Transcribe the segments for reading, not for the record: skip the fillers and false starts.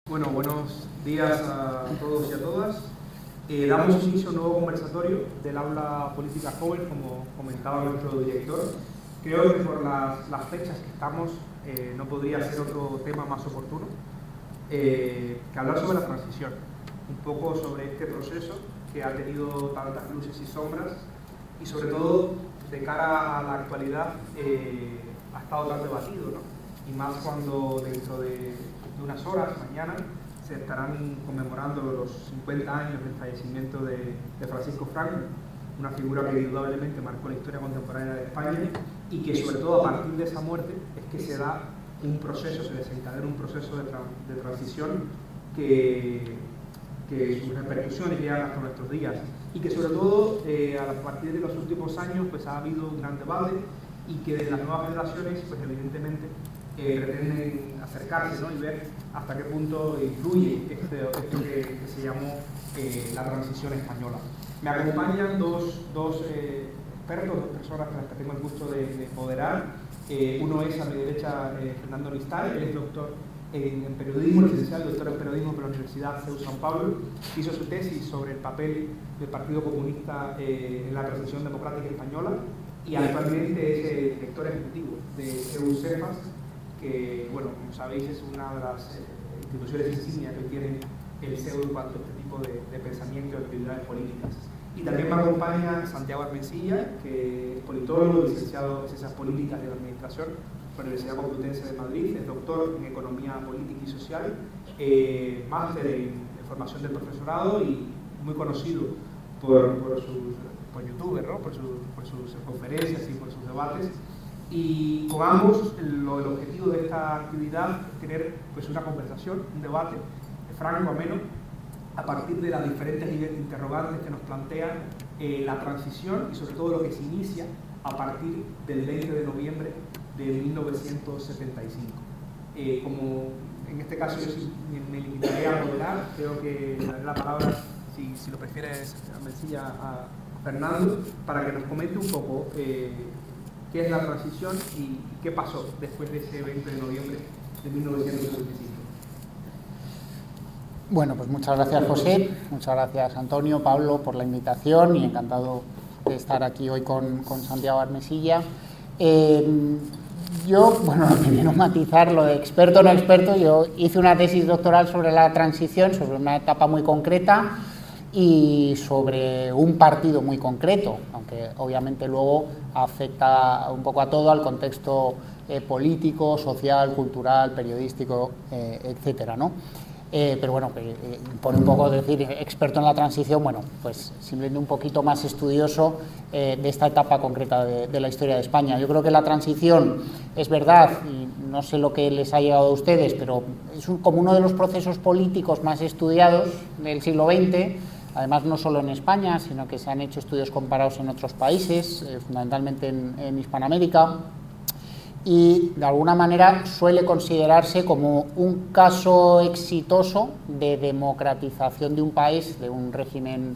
Bueno, buenos días a todos y a todas. Damos inicio a un nuevo conversatorio del aula política joven, como comentaba nuestro director. Creo que por las fechas que estamos no podría ser otro tema más oportuno que hablar sobre la transición, un poco sobre este proceso que ha tenido tantas luces y sombras y sobre todo de cara a la actualidad ha estado tan debatido, ¿no? Y más cuando dentro de unas horas, mañana, se estarán conmemorando los 50 años del fallecimiento de Francisco Franco, una figura que indudablemente marcó la historia contemporánea de España y que sobre todo a partir de esa muerte es que se da un proceso, se desencadena un proceso de transición que sus repercusiones llegan hasta nuestros días y que sobre todo a partir de los últimos años pues ha habido un gran debate y que de las nuevas generaciones pues evidentemente pretenden acercarse, ¿no? Y ver hasta qué punto influye esto que se llamó la transición española. Me acompañan dos expertos, dos personas con las que tengo el gusto de moderar. Uno es a mi derecha Fernando Ristal, él es doctor en periodismo, licenciado, doctor en periodismo por la Universidad CEU San Pablo. Hizo su tesis sobre el papel del Partido Comunista en la transición democrática española y actualmente es director ejecutivo de CEU Cefas, que, bueno, como sabéis, es una de las instituciones insignias que tiene el CEU en cuanto a este tipo de pensamiento y actividades políticas. Y también me acompaña Santiago Armencilla, que es politólogo, licenciado en Ciencias Políticas de la Administración por la Universidad Complutense de Madrid, es doctor en Economía Política y Social, máster en Formación del Profesorado y muy conocido por youtuber, ¿no? por sus conferencias y por sus debates. Y con ambos el objetivo de esta actividad es tener pues, una conversación, un debate franco, ameno, a partir de las diferentes interrogantes que nos plantea la transición y sobre todo lo que se inicia a partir del 20 de noviembre de 1975. Como en este caso yo me limitaré a moderar, creo que le daré la palabra, si lo prefieres, a Fernando, para que nos comente un poco qué es la transición y qué pasó después de ese 20 de noviembre de 1975. Bueno, pues muchas gracias, José, muchas gracias, Antonio, Pablo, por la invitación y encantado de estar aquí hoy con Santiago Armencilla. Yo, bueno, primero matizar lo de experto o no experto. Yo hice una tesis doctoral sobre la transición, sobre una etapa muy concreta y sobre un partido muy concreto, aunque obviamente luego afecta un poco a todo, al contexto político, social, cultural, periodístico, etcétera, ¿no? Pero bueno, por un poco decir experto en la transición, bueno, pues simplemente un poquito más estudioso de esta etapa concreta de la historia de España. Yo creo que la transición, es verdad, y no sé lo que les ha llegado a ustedes, pero es como uno de los procesos políticos más estudiados del siglo XX, además no solo en España, sino que se han hecho estudios comparados en otros países, fundamentalmente en Hispanoamérica, y de alguna manera suele considerarse como un caso exitoso de democratización de un país, de un régimen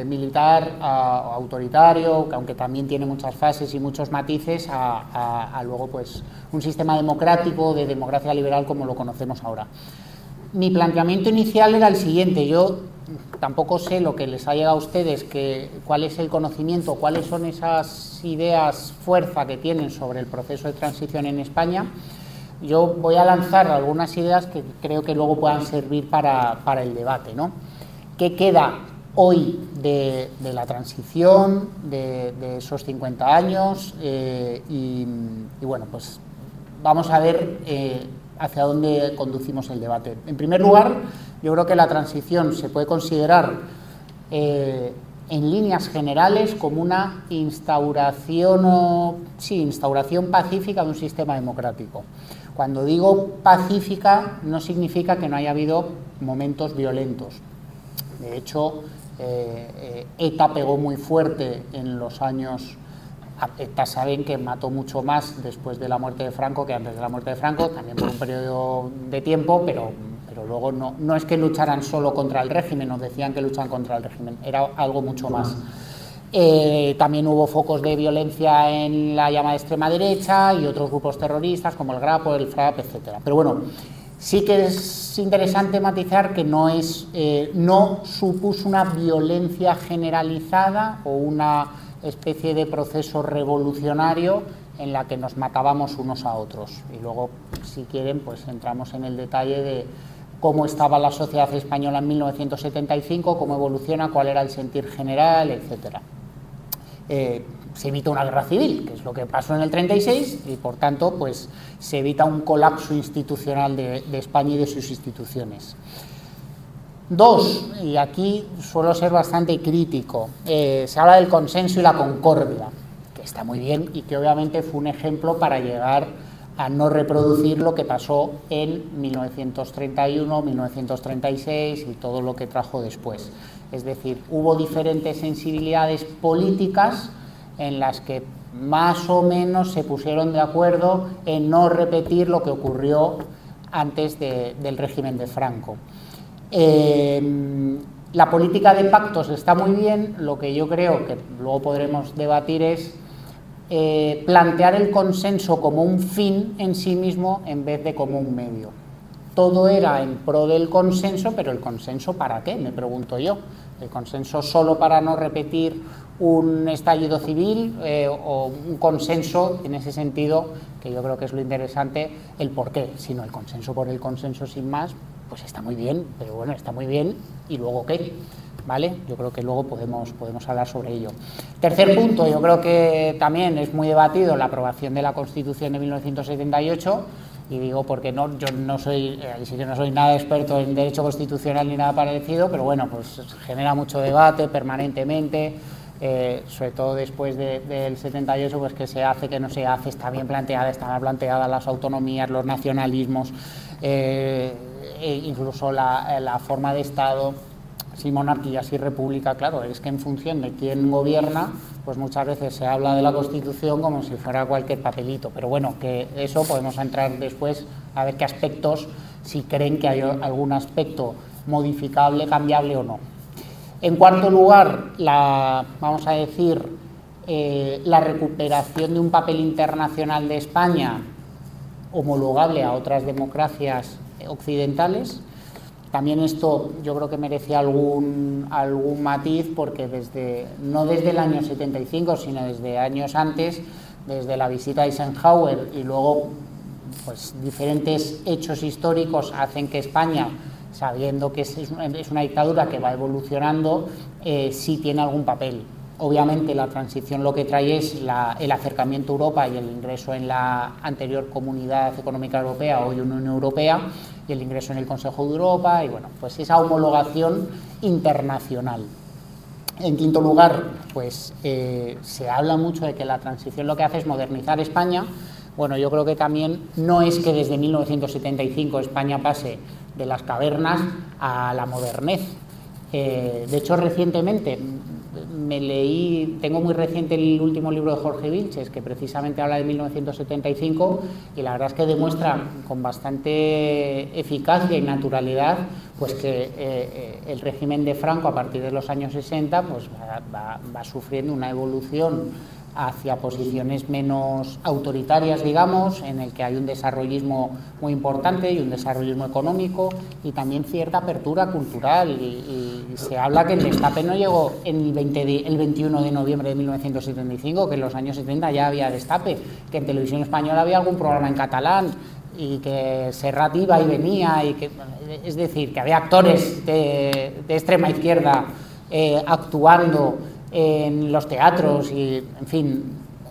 militar autoritario, que aunque también tiene muchas fases y muchos matices, a luego pues un sistema democrático, de democracia liberal como lo conocemos ahora. Mi planteamiento inicial era el siguiente: yo tampoco sé lo que les ha llegado a ustedes, cuál es el conocimiento, cuáles son esas ideas fuerza que tienen sobre el proceso de transición en España. Yo voy a lanzar algunas ideas que creo que luego puedan servir para el debate, ¿no? ¿Qué queda hoy de la transición, de esos 50 años? Y bueno, pues vamos a ver hacia dónde conducimos el debate. En primer lugar, yo creo que la transición se puede considerar en líneas generales como una instauración pacífica de un sistema democrático. Cuando digo pacífica, no significa que no haya habido momentos violentos. De hecho, ETA pegó muy fuerte en los años. ETA saben que mató mucho más después de la muerte de Franco que antes de la muerte de Franco, también por un periodo de tiempo, pero luego no es que lucharan solo contra el régimen, nos decían que luchaban contra el régimen, era algo mucho más. También hubo focos de violencia en la llamada extrema derecha y otros grupos terroristas como el Grapo, el FRAP, etcétera. Pero bueno, Sí que es interesante matizar que no supuso una violencia generalizada o una especie de proceso revolucionario en la que nos matábamos unos a otros. Y luego, si quieren, pues entramos en el detalle de cómo estaba la sociedad española en 1975, cómo evoluciona, cuál era el sentir general, etcétera. Se evita una guerra civil, que es lo que pasó en el 36, y por tanto pues se evita un colapso institucional de España y de sus instituciones. Dos, y aquí suelo ser bastante crítico, se habla del consenso y la concordia, que está muy bien y que obviamente fue un ejemplo para llegar a no reproducir lo que pasó en 1931, 1936 y todo lo que trajo después. Es decir, hubo diferentes sensibilidades políticas en las que más o menos se pusieron de acuerdo en no repetir lo que ocurrió antes del régimen de Franco. La política de pactos está muy bien, lo que yo creo que luego podremos debatir es plantear el consenso como un fin en sí mismo en vez de como un medio. Todo era en pro del consenso, pero ¿el consenso para qué?, me pregunto yo. ¿El consenso solo para no repetir un estallido civil o un consenso en ese sentido, que yo creo que es lo interesante, el por qué? Sino el consenso por el consenso sin más, pues está muy bien, pero bueno, está muy bien, ¿y luego qué? ¿Vale? Yo creo que luego podemos hablar sobre ello. Tercer punto, yo creo que también es muy debatido la aprobación de la Constitución de 1978, y digo porque yo no soy nada experto en derecho constitucional ni nada parecido, pero bueno, pues genera mucho debate permanentemente, sobre todo después del 78, pues que se hace, que no se hace, está bien planteada, están mal planteadas las autonomías, los nacionalismos, incluso la forma de Estado, si monarquía, si república. Claro, es que en función de quién gobierna, pues muchas veces se habla de la Constitución como si fuera cualquier papelito, pero bueno, que eso podemos entrar después a ver qué aspectos, si creen que hay algún aspecto modificable, cambiable o no. En cuarto lugar, vamos a decir, la recuperación de un papel internacional de España homologable a otras democracias occidentales. También esto yo creo que merece algún matiz, porque no desde el año 75, sino desde años antes, desde la visita de Eisenhower y luego pues diferentes hechos históricos hacen que España, sabiendo que es una dictadura que va evolucionando, sí tiene algún papel. Obviamente la transición lo que trae es el acercamiento a Europa y el ingreso en la anterior Comunidad Económica Europea, hoy Unión Europea, y el ingreso en el Consejo de Europa, y bueno, pues esa homologación internacional. En quinto lugar, pues se habla mucho de que la transición lo que hace es modernizar España. Bueno, yo creo que también no es que desde 1975 España pase de las cavernas a la modernez. De hecho, recientemente tengo muy reciente el último libro de Jorge Vilches, que precisamente habla de 1975, y la verdad es que demuestra con bastante eficacia y naturalidad pues que el régimen de Franco a partir de los años 60 pues va sufriendo una evolución hacia posiciones menos autoritarias, digamos, en el que hay un desarrollismo muy importante y un desarrollismo económico y también cierta apertura cultural, y se habla que el destape no llegó el 21 de noviembre de 1975, que en los años 70 ya había destape, que en Televisión Española había algún programa en catalán y que Serrat iba y venía, es decir, que había actores de extrema izquierda actuando en los teatros, y en fin,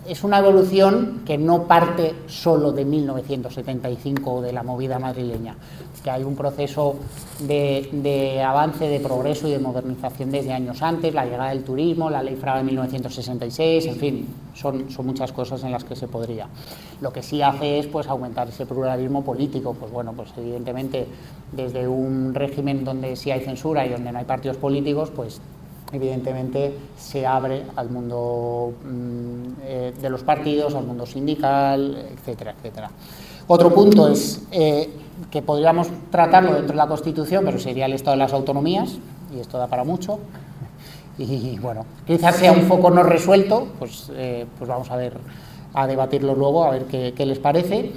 es una evolución que no parte solo de 1975 o de la movida madrileña, que hay un proceso de avance, de progreso y de modernización desde años antes, la llegada del turismo, la Ley Fraga de 1966, en fin, son muchas cosas en las que se podría. Lo que sí hace es pues aumentar ese pluralismo político, pues bueno, pues evidentemente desde un régimen donde sí hay censura y donde no hay partidos políticos, pues evidentemente se abre al mundo de los partidos, al mundo sindical, etcétera, etcétera. Otro punto es que podríamos tratarlo dentro de la Constitución, pero sería el estado de las autonomías, y esto da para mucho, y bueno, quizás sea un foco no resuelto, pues vamos a debatirlo luego, a ver qué les parece.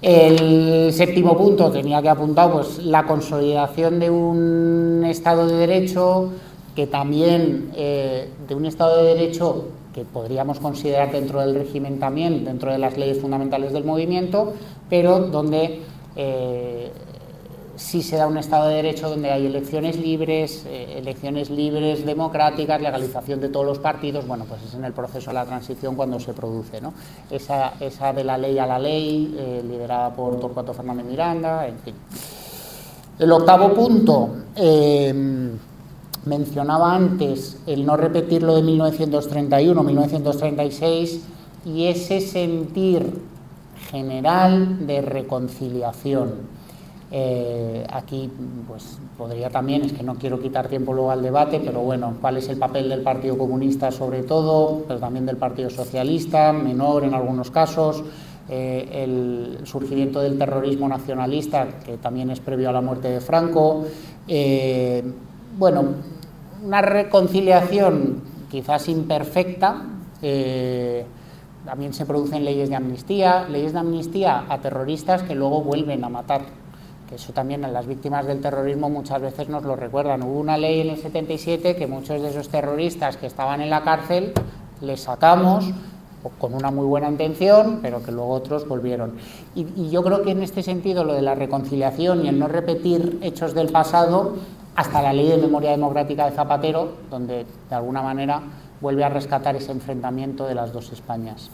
El séptimo punto tenía que apuntar pues, la consolidación de un Estado de Derecho, que también de un Estado de Derecho que podríamos considerar dentro del régimen también, dentro de las leyes fundamentales del movimiento, pero donde sí se da un Estado de Derecho donde hay elecciones libres democráticas, legalización de todos los partidos. Bueno, pues es en el proceso de la transición cuando se produce, ¿no? Esa de la ley a la ley, liderada por Torcuato Fernández Miranda, en fin. El octavo punto, mencionaba antes el no repetir lo de 1931, 1936 y ese sentir general de reconciliación. Aquí pues podría también, es que no quiero quitar tiempo luego al debate, pero bueno, cuál es el papel del Partido Comunista sobre todo, pero también del Partido Socialista, menor en algunos casos, el surgimiento del terrorismo nacionalista, que también es previo a la muerte de Franco, bueno, una reconciliación quizás imperfecta. También se producen leyes de amnistía a terroristas que luego vuelven a matar. Que eso también a las víctimas del terrorismo muchas veces nos lo recuerdan. Hubo una ley en el 77 que muchos de esos terroristas que estaban en la cárcel les sacamos con una muy buena intención, pero que luego otros volvieron. Y yo creo que en este sentido lo de la reconciliación y el no repetir hechos del pasado, hasta la Ley de Memoria Democrática de Zapatero, donde de alguna manera vuelve a rescatar ese enfrentamiento de las dos Españas.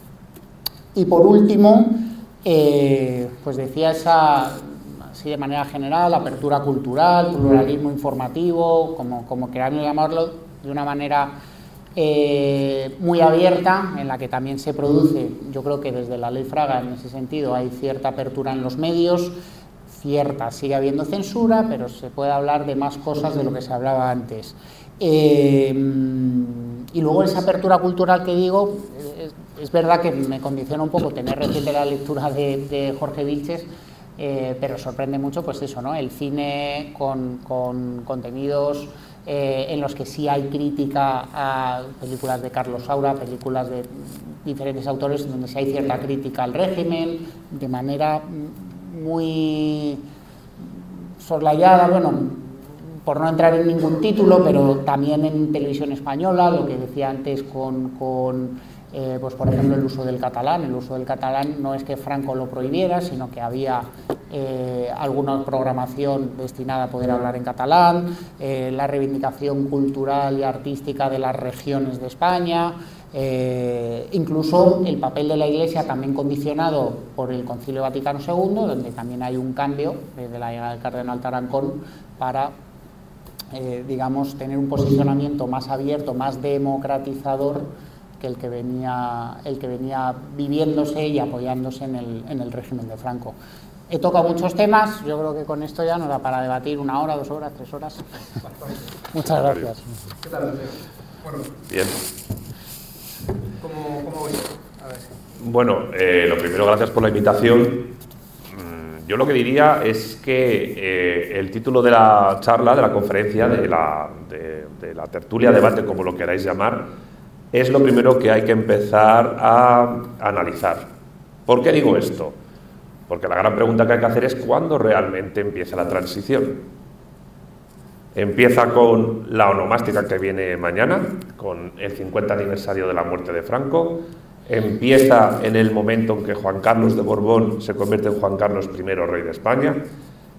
Y por último, pues decía así de manera general, apertura cultural, pluralismo informativo, como queráis llamarlo, de una manera muy abierta, en la que también se produce, yo creo que desde la Ley Fraga en ese sentido hay cierta apertura en los medios, sigue habiendo censura, pero se puede hablar de más cosas de lo que se hablaba antes. Y luego esa apertura cultural que digo, es verdad que me condiciona un poco tener reciente la lectura de Jorge Vilches, pero sorprende mucho pues eso, ¿no? El cine con contenidos en los que sí hay crítica a películas de Carlos Saura, películas de diferentes autores donde sí hay cierta crítica al régimen, de manera muy soslayada, bueno, por no entrar en ningún título, pero también en televisión española, lo que decía antes pues por ejemplo el uso del catalán. El uso del catalán no es que Franco lo prohibiera, sino que había alguna programación destinada a poder hablar en catalán, la reivindicación cultural y artística de las regiones de España, incluso el papel de la Iglesia también condicionado por el Concilio Vaticano II, donde también hay un cambio desde la llegada del cardenal Tarancón para digamos, tener un posicionamiento más abierto, más democratizador que el que venía viviéndose y apoyándose en el régimen de Franco. He tocado muchos temas, yo creo que con esto ya nos da para debatir 1 hora, 2 horas, 3 horas. Muchas gracias. ¿Qué tal? Bueno, bien. ¿Cómo voy? A ver. Bueno, lo primero, gracias por la invitación. Yo lo que diría es que el título de la charla, de la conferencia, de la tertulia, debate, como lo queráis llamar, es lo primero que hay que empezar a analizar. ¿Por qué digo esto? Porque la gran pregunta que hay que hacer es ¿cuándo realmente empieza la transición? Empieza con la onomástica que viene mañana, con el 50 aniversario de la muerte de Franco. Empieza en el momento en que Juan Carlos de Borbón se convierte en Juan Carlos I, rey de España.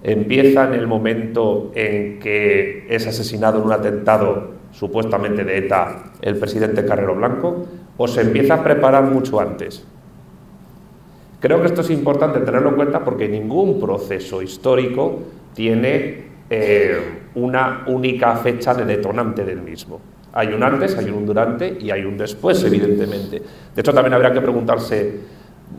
Empieza en el momento en que es asesinado en un atentado supuestamente de ETA el presidente Carrero Blanco, o se empieza a preparar mucho antes. Creo que esto es importante tenerlo en cuenta porque ningún proceso histórico tiene una única fecha de detonante del mismo. Hay un antes, hay un durante y hay un después, evidentemente. De hecho, también habría que preguntarse,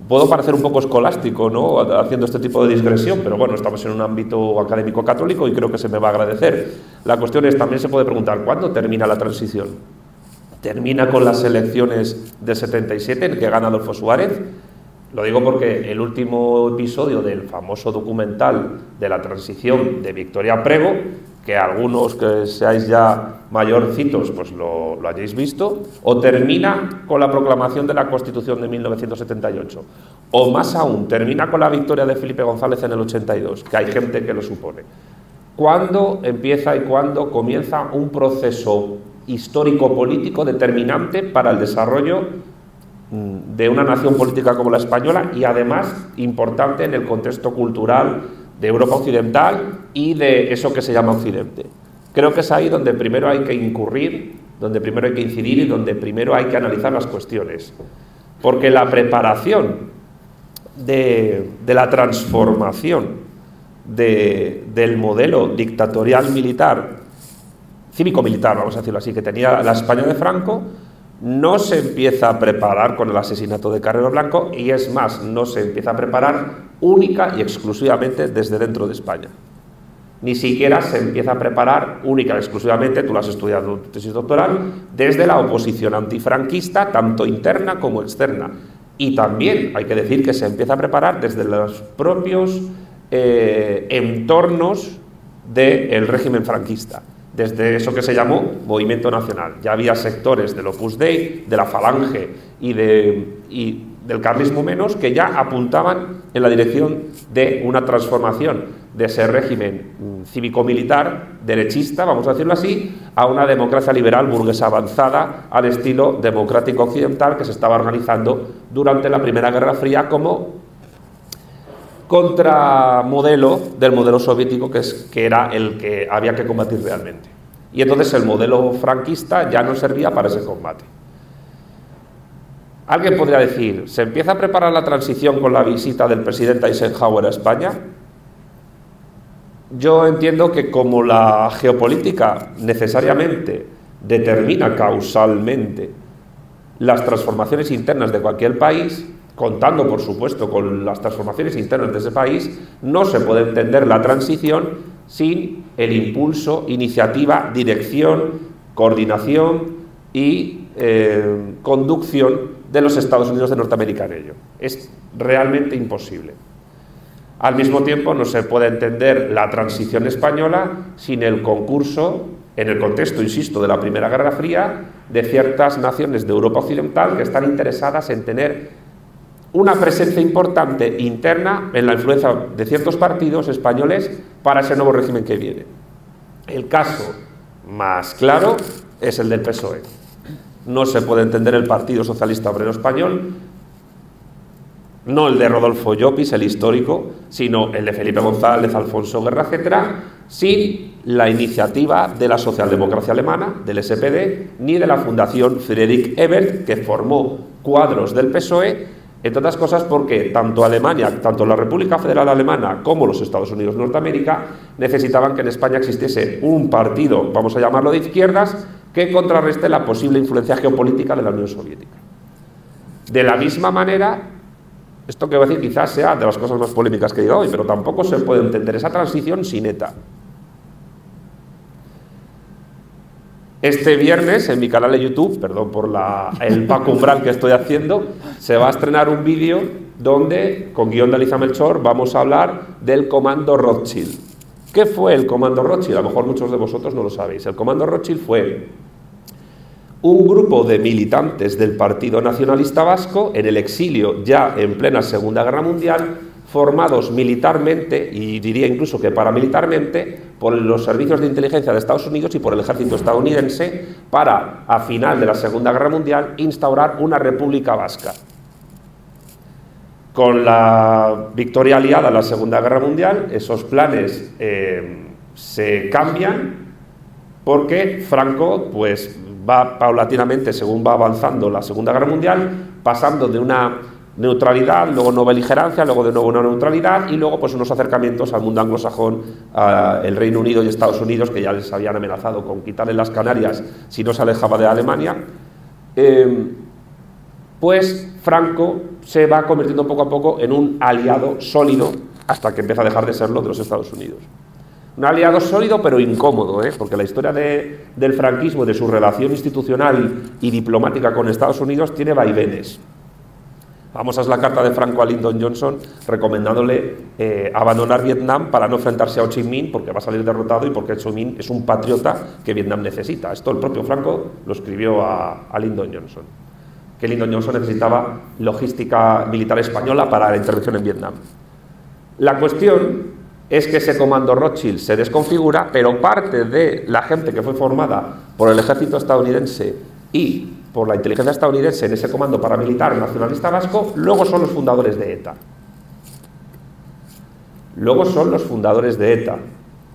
puedo parecer un poco escolástico, ¿no?, haciendo este tipo de digresión, pero bueno, estamos en un ámbito académico católico y creo que se me va a agradecer. La cuestión es, también se puede preguntar, ¿cuándo termina la transición? ¿Termina con las elecciones del 77 en que gana Adolfo Suárez? Lo digo porque el último episodio del famoso documental de la transición de Victoria Prego, que algunos que seáis ya mayorcitos pues lo hayáis visto, o termina con la proclamación de la Constitución de 1978, o más aún, termina con la victoria de Felipe González en el 82, que hay gente que lo supone. ¿Cuándo empieza y cuándo comienza un proceso histórico-político determinante para el desarrollo de una nación política como la española y además importante en el contexto cultural de Europa Occidental y de eso que se llama Occidente? Creo que es ahí donde primero hay que incurrir, donde primero hay que incidir y donde primero hay que analizar las cuestiones. Porque la preparación de la transformación del modelo dictatorial militar, cívico-militar, vamos a decirlo así, que tenía la España de Franco, no se empieza a preparar con el asesinato de Carrero Blanco y es más, no se empieza a preparar única y exclusivamente desde dentro de España. Ni siquiera se empieza a preparar única y exclusivamente, tú lo has estudiado en tu tesis doctoral, desde la oposición antifranquista, tanto interna como externa. Y también hay que decir que se empieza a preparar desde los propios entornos del régimen franquista. Desde eso que se llamó Movimiento Nacional. Ya había sectores del Opus Dei, de la Falange y del carlismo menos que ya apuntaban en la dirección de una transformación de ese régimen cívico-militar, derechista, vamos a decirlo así, a una democracia liberal burguesa avanzada al estilo democrático occidental que se estaba organizando durante la Primera Guerra Fría como contramodelo del modelo soviético que era el que había que combatir realmente. Y entonces el modelo franquista ya no servía para ese combate. Alguien podría decir, ¿se empieza a preparar la transición con la visita del presidente Eisenhower a España? Yo entiendo que como la geopolítica necesariamente determina causalmente las transformaciones internas de cualquier país, contando, por supuesto, con las transformaciones internas de ese país, no se puede entender la transición sin el impulso, iniciativa, dirección, coordinación y conducción de los Estados Unidos de Norteamérica en ello. Es realmente imposible. Al mismo tiempo, no se puede entender la transición española sin el concurso, en el contexto, insisto, de la Primera Guerra Fría, de ciertas naciones de Europa Occidental que están interesadas en tener una presencia importante interna en la influencia de ciertos partidos españoles para ese nuevo régimen que viene. El caso más claro es el del PSOE. No se puede entender el Partido Socialista Obrero Español, no el de Rodolfo Llopis, el histórico, sino el de Felipe González, Alfonso Guerra, etcétera, sin la iniciativa de la socialdemocracia alemana, del SPD, ni de la Fundación Friedrich Ebert, que formó cuadros del PSOE, entre otras cosas porque tanto Alemania, tanto la República Federal Alemana como los Estados Unidos de Norteamérica necesitaban que en España existiese un partido, vamos a llamarlo de izquierdas, que contrarreste la posible influencia geopolítica de la Unión Soviética. De la misma manera, esto que voy a decir quizás sea de las cosas más polémicas que he dicho hoy, pero tampoco se puede entender esa transición sin ETA. Este viernes en mi canal de YouTube, perdón por el Paco Umbral que estoy haciendo, se va a estrenar un vídeo donde, con guión de Alicia Melchor, vamos a hablar del Comando Rothschild. ¿Qué fue el Comando Rothschild? A lo mejor muchos de vosotros no lo sabéis. El Comando Rothschild fue un grupo de militantes del Partido Nacionalista Vasco en el exilio ya en plena Segunda Guerra Mundial, formados militarmente y diría incluso que paramilitarmente por los servicios de inteligencia de Estados Unidos y por el ejército estadounidense para, a final de la Segunda Guerra Mundial, instaurar una república vasca. Con la victoria aliada en la Segunda Guerra Mundial, esos planes se cambian porque Franco pues, va paulatinamente, según va avanzando la Segunda Guerra Mundial, pasando de una neutralidad, luego no beligerancia, luego de nuevo una neutralidad y luego pues unos acercamientos al mundo anglosajón, el Reino Unido y Estados Unidos, que ya les habían amenazado con quitarle las Canarias si no se alejaba de Alemania. Pues Franco se va convirtiendo poco a poco en un aliado sólido hasta que empieza a dejar de serlo de los Estados Unidos. Un aliado sólido pero incómodo, porque la historia del franquismo, de su relación institucional y diplomática con Estados Unidos tiene vaivenes. Famosa es la carta de Franco a Lyndon Johnson recomendándole abandonar Vietnam para no enfrentarse a Ho Chi Minh porque va a salir derrotado y porque Ho Chi Minh es un patriota que Vietnam necesita. Esto el propio Franco lo escribió a Lyndon Johnson, que Lyndon Johnson necesitaba logística militar española para la intervención en Vietnam. La cuestión es que ese comando Rothschild se desconfigura, pero parte de la gente que fue formada por el ejército estadounidense y por la inteligencia estadounidense en ese comando paramilitar nacionalista vasco, luego son los fundadores de ETA. Luego son los fundadores de ETA.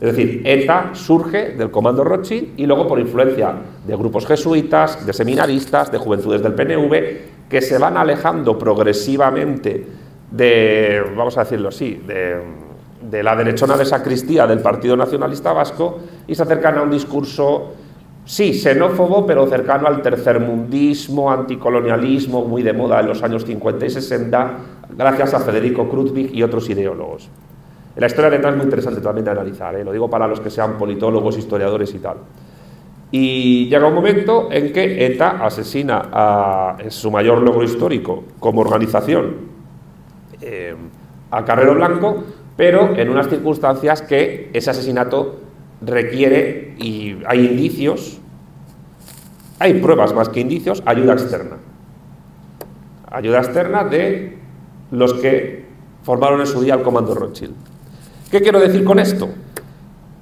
Es decir, ETA surge del comando Rothschild y luego por influencia de grupos jesuitas, de seminaristas, de juventudes del PNV, que se van alejando progresivamente de, vamos a decirlo así, de la derechona de sacristía del Partido Nacionalista Vasco y se acercan a un discurso, sí, xenófobo, pero cercano al tercermundismo, anticolonialismo, muy de moda en los años 50 y 60, gracias a Federico Krutwig y otros ideólogos. La historia de ETA es muy interesante también de analizar, lo digo para los que sean politólogos, historiadores y tal. Y llega un momento en que ETA asesina en su mayor logro histórico como organización a Carrero Blanco, pero en unas circunstancias que ese asesinato requiere, y hay indicios, hay pruebas más que indicios, ayuda externa. Ayuda externa de los que formaron en su día el comando Rothschild. ¿Qué quiero decir con esto?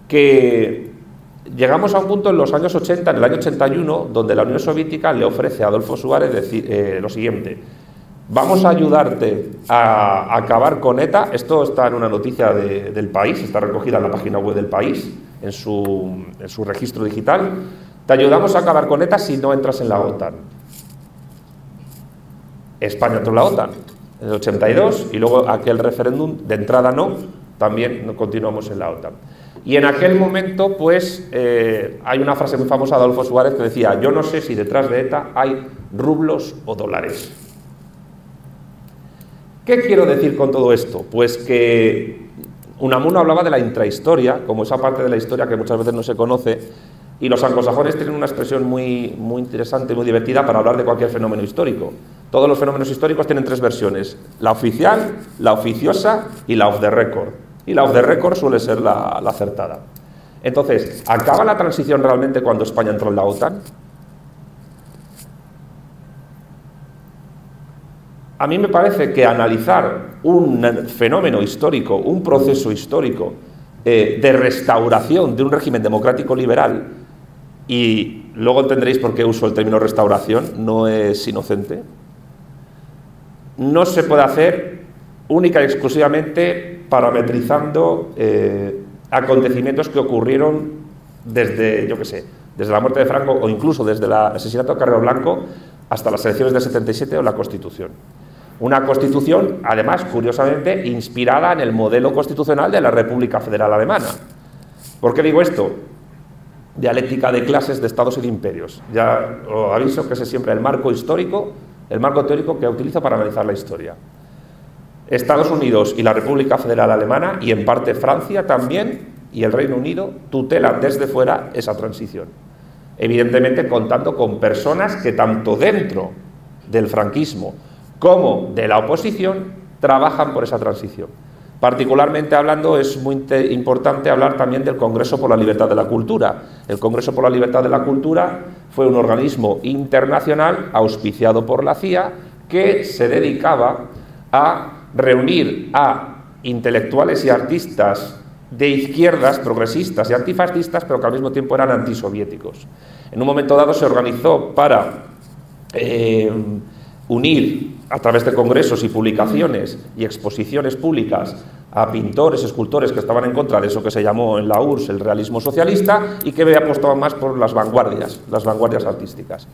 Que llegamos a un punto en los años 80, en el año 81, donde la Unión Soviética le ofrece a Adolfo Suárez lo siguiente: vamos a ayudarte a acabar con ETA. Esto está en una noticia del País, está recogida en la página web del País, en su registro digital. Te ayudamos a acabar con ETA si no entras en la OTAN. España entró en la OTAN en el 82 y luego aquel referéndum de entrada no, también no continuamos en la OTAN. Y en aquel momento, pues, hay una frase muy famosa de Adolfo Suárez que decía: yo no sé si detrás de ETA hay rublos o dólares. ¿Qué quiero decir con todo esto? Pues que Unamuno hablaba de la intrahistoria, como esa parte de la historia que muchas veces no se conoce, y los anglosajones tienen una expresión muy interesante y muy divertida para hablar de cualquier fenómeno histórico. Todos los fenómenos históricos tienen tres versiones: la oficial, la oficiosa y la off the record. Y la off the record suele ser la acertada. Entonces, ¿acaba la transición realmente cuando España entró en la OTAN? A mí me parece que analizar un fenómeno histórico, un proceso histórico de restauración de un régimen democrático liberal, y luego entenderéis por qué uso el término restauración, no es inocente, no se puede hacer única y exclusivamente parametrizando acontecimientos que ocurrieron desde, yo qué sé, desde la muerte de Franco o incluso desde el asesinato de Carrero Blanco hasta las elecciones del 77 o la Constitución. Una Constitución, además, curiosamente, inspirada en el modelo constitucional de la República Federal Alemana. ¿Por qué digo esto? Dialéctica de clases, de estados y de imperios. Ya os aviso que ese es siempre el marco histórico, el marco teórico que utilizo para analizar la historia. Estados Unidos y la República Federal Alemana, y en parte Francia también, y el Reino Unido, tutelan desde fuera esa transición. Evidentemente contando con personas que tanto dentro del franquismo como de la oposición trabajan por esa transición. Particularmente hablando, es muy importante hablar también del Congreso por la Libertad de la Cultura. El Congreso por la Libertad de la Cultura fue un organismo internacional auspiciado por la CIA que se dedicaba a reunir a intelectuales y artistas de izquierdas, progresistas y antifascistas, pero que al mismo tiempo eran antisoviéticos. En un momento dado se organizó para unir a través de congresos y publicaciones y exposiciones públicas a pintores, escultores que estaban en contra de eso que se llamó en la URSS el realismo socialista y que apostaban más por las vanguardias artísticas.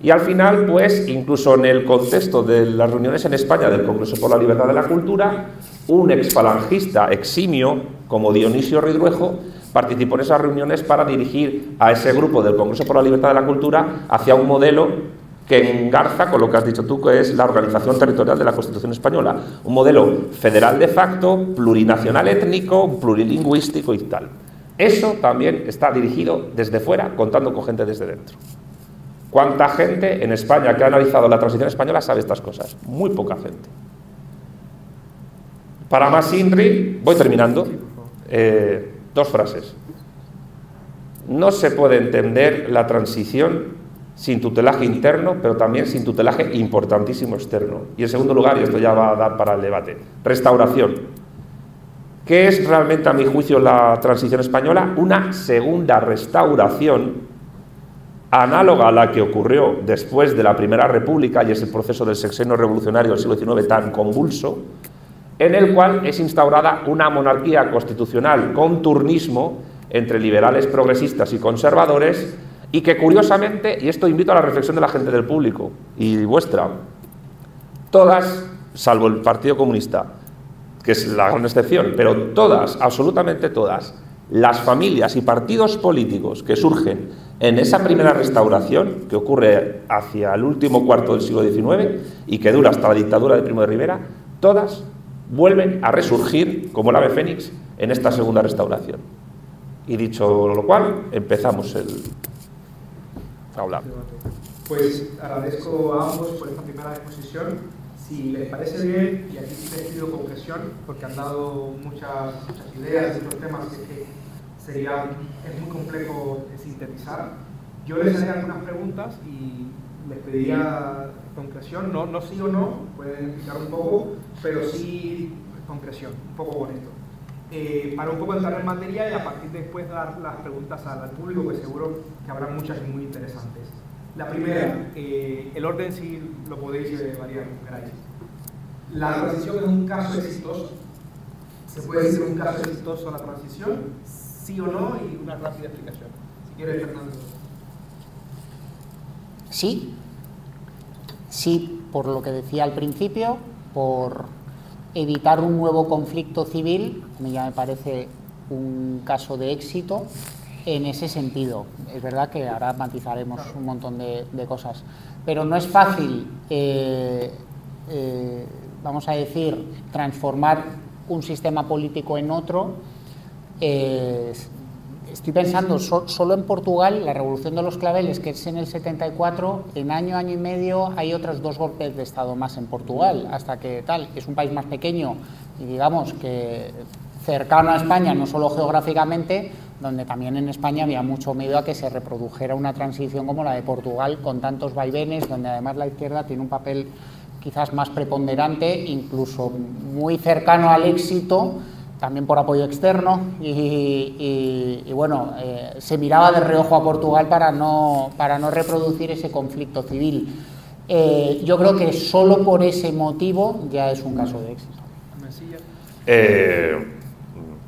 Y al final, pues, incluso en el contexto de las reuniones en España del Congreso por la Libertad de la Cultura, un exfalangista eximio como Dionisio Ridruejo participó en esas reuniones para dirigir a ese grupo del Congreso por la Libertad de la Cultura hacia un modelo que engarza con lo que has dicho tú, que es la organización territorial de la Constitución española. Un modelo federal de facto, plurinacional étnico, plurilingüístico y tal. Eso también está dirigido desde fuera, contando con gente desde dentro. ¿Cuánta gente en España que ha analizado la transición española sabe estas cosas? Muy poca gente. Para más INRI, voy terminando, 2 frases. No se puede entender la transición sin tutelaje interno, pero también sin tutelaje importantísimo externo. Y en segundo lugar, y esto ya va a dar para el debate, restauración. ¿Qué es realmente, a mi juicio, la transición española? Una segunda restauración análoga a la que ocurrió después de la Primera República y ese proceso del sexenio revolucionario del siglo XIX tan convulso, en el cual es instaurada una monarquía constitucional con turnismo entre liberales, progresistas y conservadores, y que curiosamente, y esto invito a la reflexión de la gente del público y vuestra, todas, salvo el Partido Comunista, que es la gran excepción, pero todas, absolutamente todas, las familias y partidos políticos que surgen en esa primera restauración, que ocurre hacia el último cuarto del siglo XIX y que dura hasta la dictadura de Primo de Rivera, todas vuelven a resurgir como el ave fénix en esta segunda restauración. Y dicho lo cual, empezamos a hablar. Pues agradezco a ambos por esta primera exposición. Si les parece bien, y aquí sí les pido concreción, porque han dado muchas ideas y muchos temas que es muy complejo de sintetizar, yo les haré algunas preguntas y les pediría concreción, no sí o no, pueden explicar un poco, pero sí concreción, un poco con esto. Para un poco entrar en materia y a partir de después dar las preguntas al público, que seguro que habrá muchas y muy interesantes. La primera, el orden si lo podéis variar, queráis. La transición es un caso exitoso. ¿Se puede decir un caso exitoso la transición? ¿Sí o no? Y una rápida explicación. Si quieres, Fernando. Sí. Sí, por lo que decía al principio, por evitar un nuevo conflicto civil, a mí ya me parece un caso de éxito en ese sentido. Es verdad que ahora matizaremos un montón de cosas, pero no es fácil, vamos a decir, transformar un sistema político en otro. Estoy pensando solo en Portugal, la Revolución de los Claveles, que es en el 74, en año y medio hay otros 2 golpes de Estado más en Portugal, hasta que tal, es un país más pequeño y digamos que cercano a España, no solo geográficamente, donde también en España había mucho miedo a que se reprodujera una transición como la de Portugal, con tantos vaivenes, donde además la izquierda tiene un papel quizás más preponderante, incluso muy cercano al éxito, también por apoyo externo, y bueno, se miraba de reojo a Portugal para no reproducir ese conflicto civil. Yo creo que solo por ese motivo ya es un caso de éxito.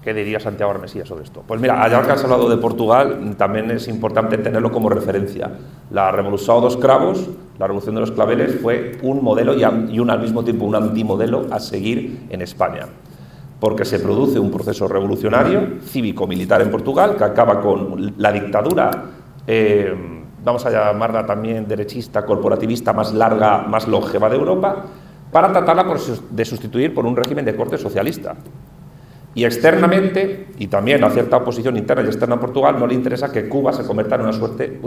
¿Qué diría Santiago Armesía sobre esto? Pues mira, ya que has hablado de Portugal, también es importante tenerlo como referencia. La Revolución dos Cravos, la Revolución de los Claveles, fue un modelo y al mismo tiempo un antimodelo a seguir en España, porque se produce un proceso revolucionario, cívico-militar en Portugal, que acaba con la dictadura, vamos a llamarla también derechista, corporativista, más larga, más longeva de Europa, para tratarla de sustituir por un régimen de corte socialista. Y externamente, y también a cierta oposición interna y externa a Portugal, no le interesa que Cuba se convierta en una suerte,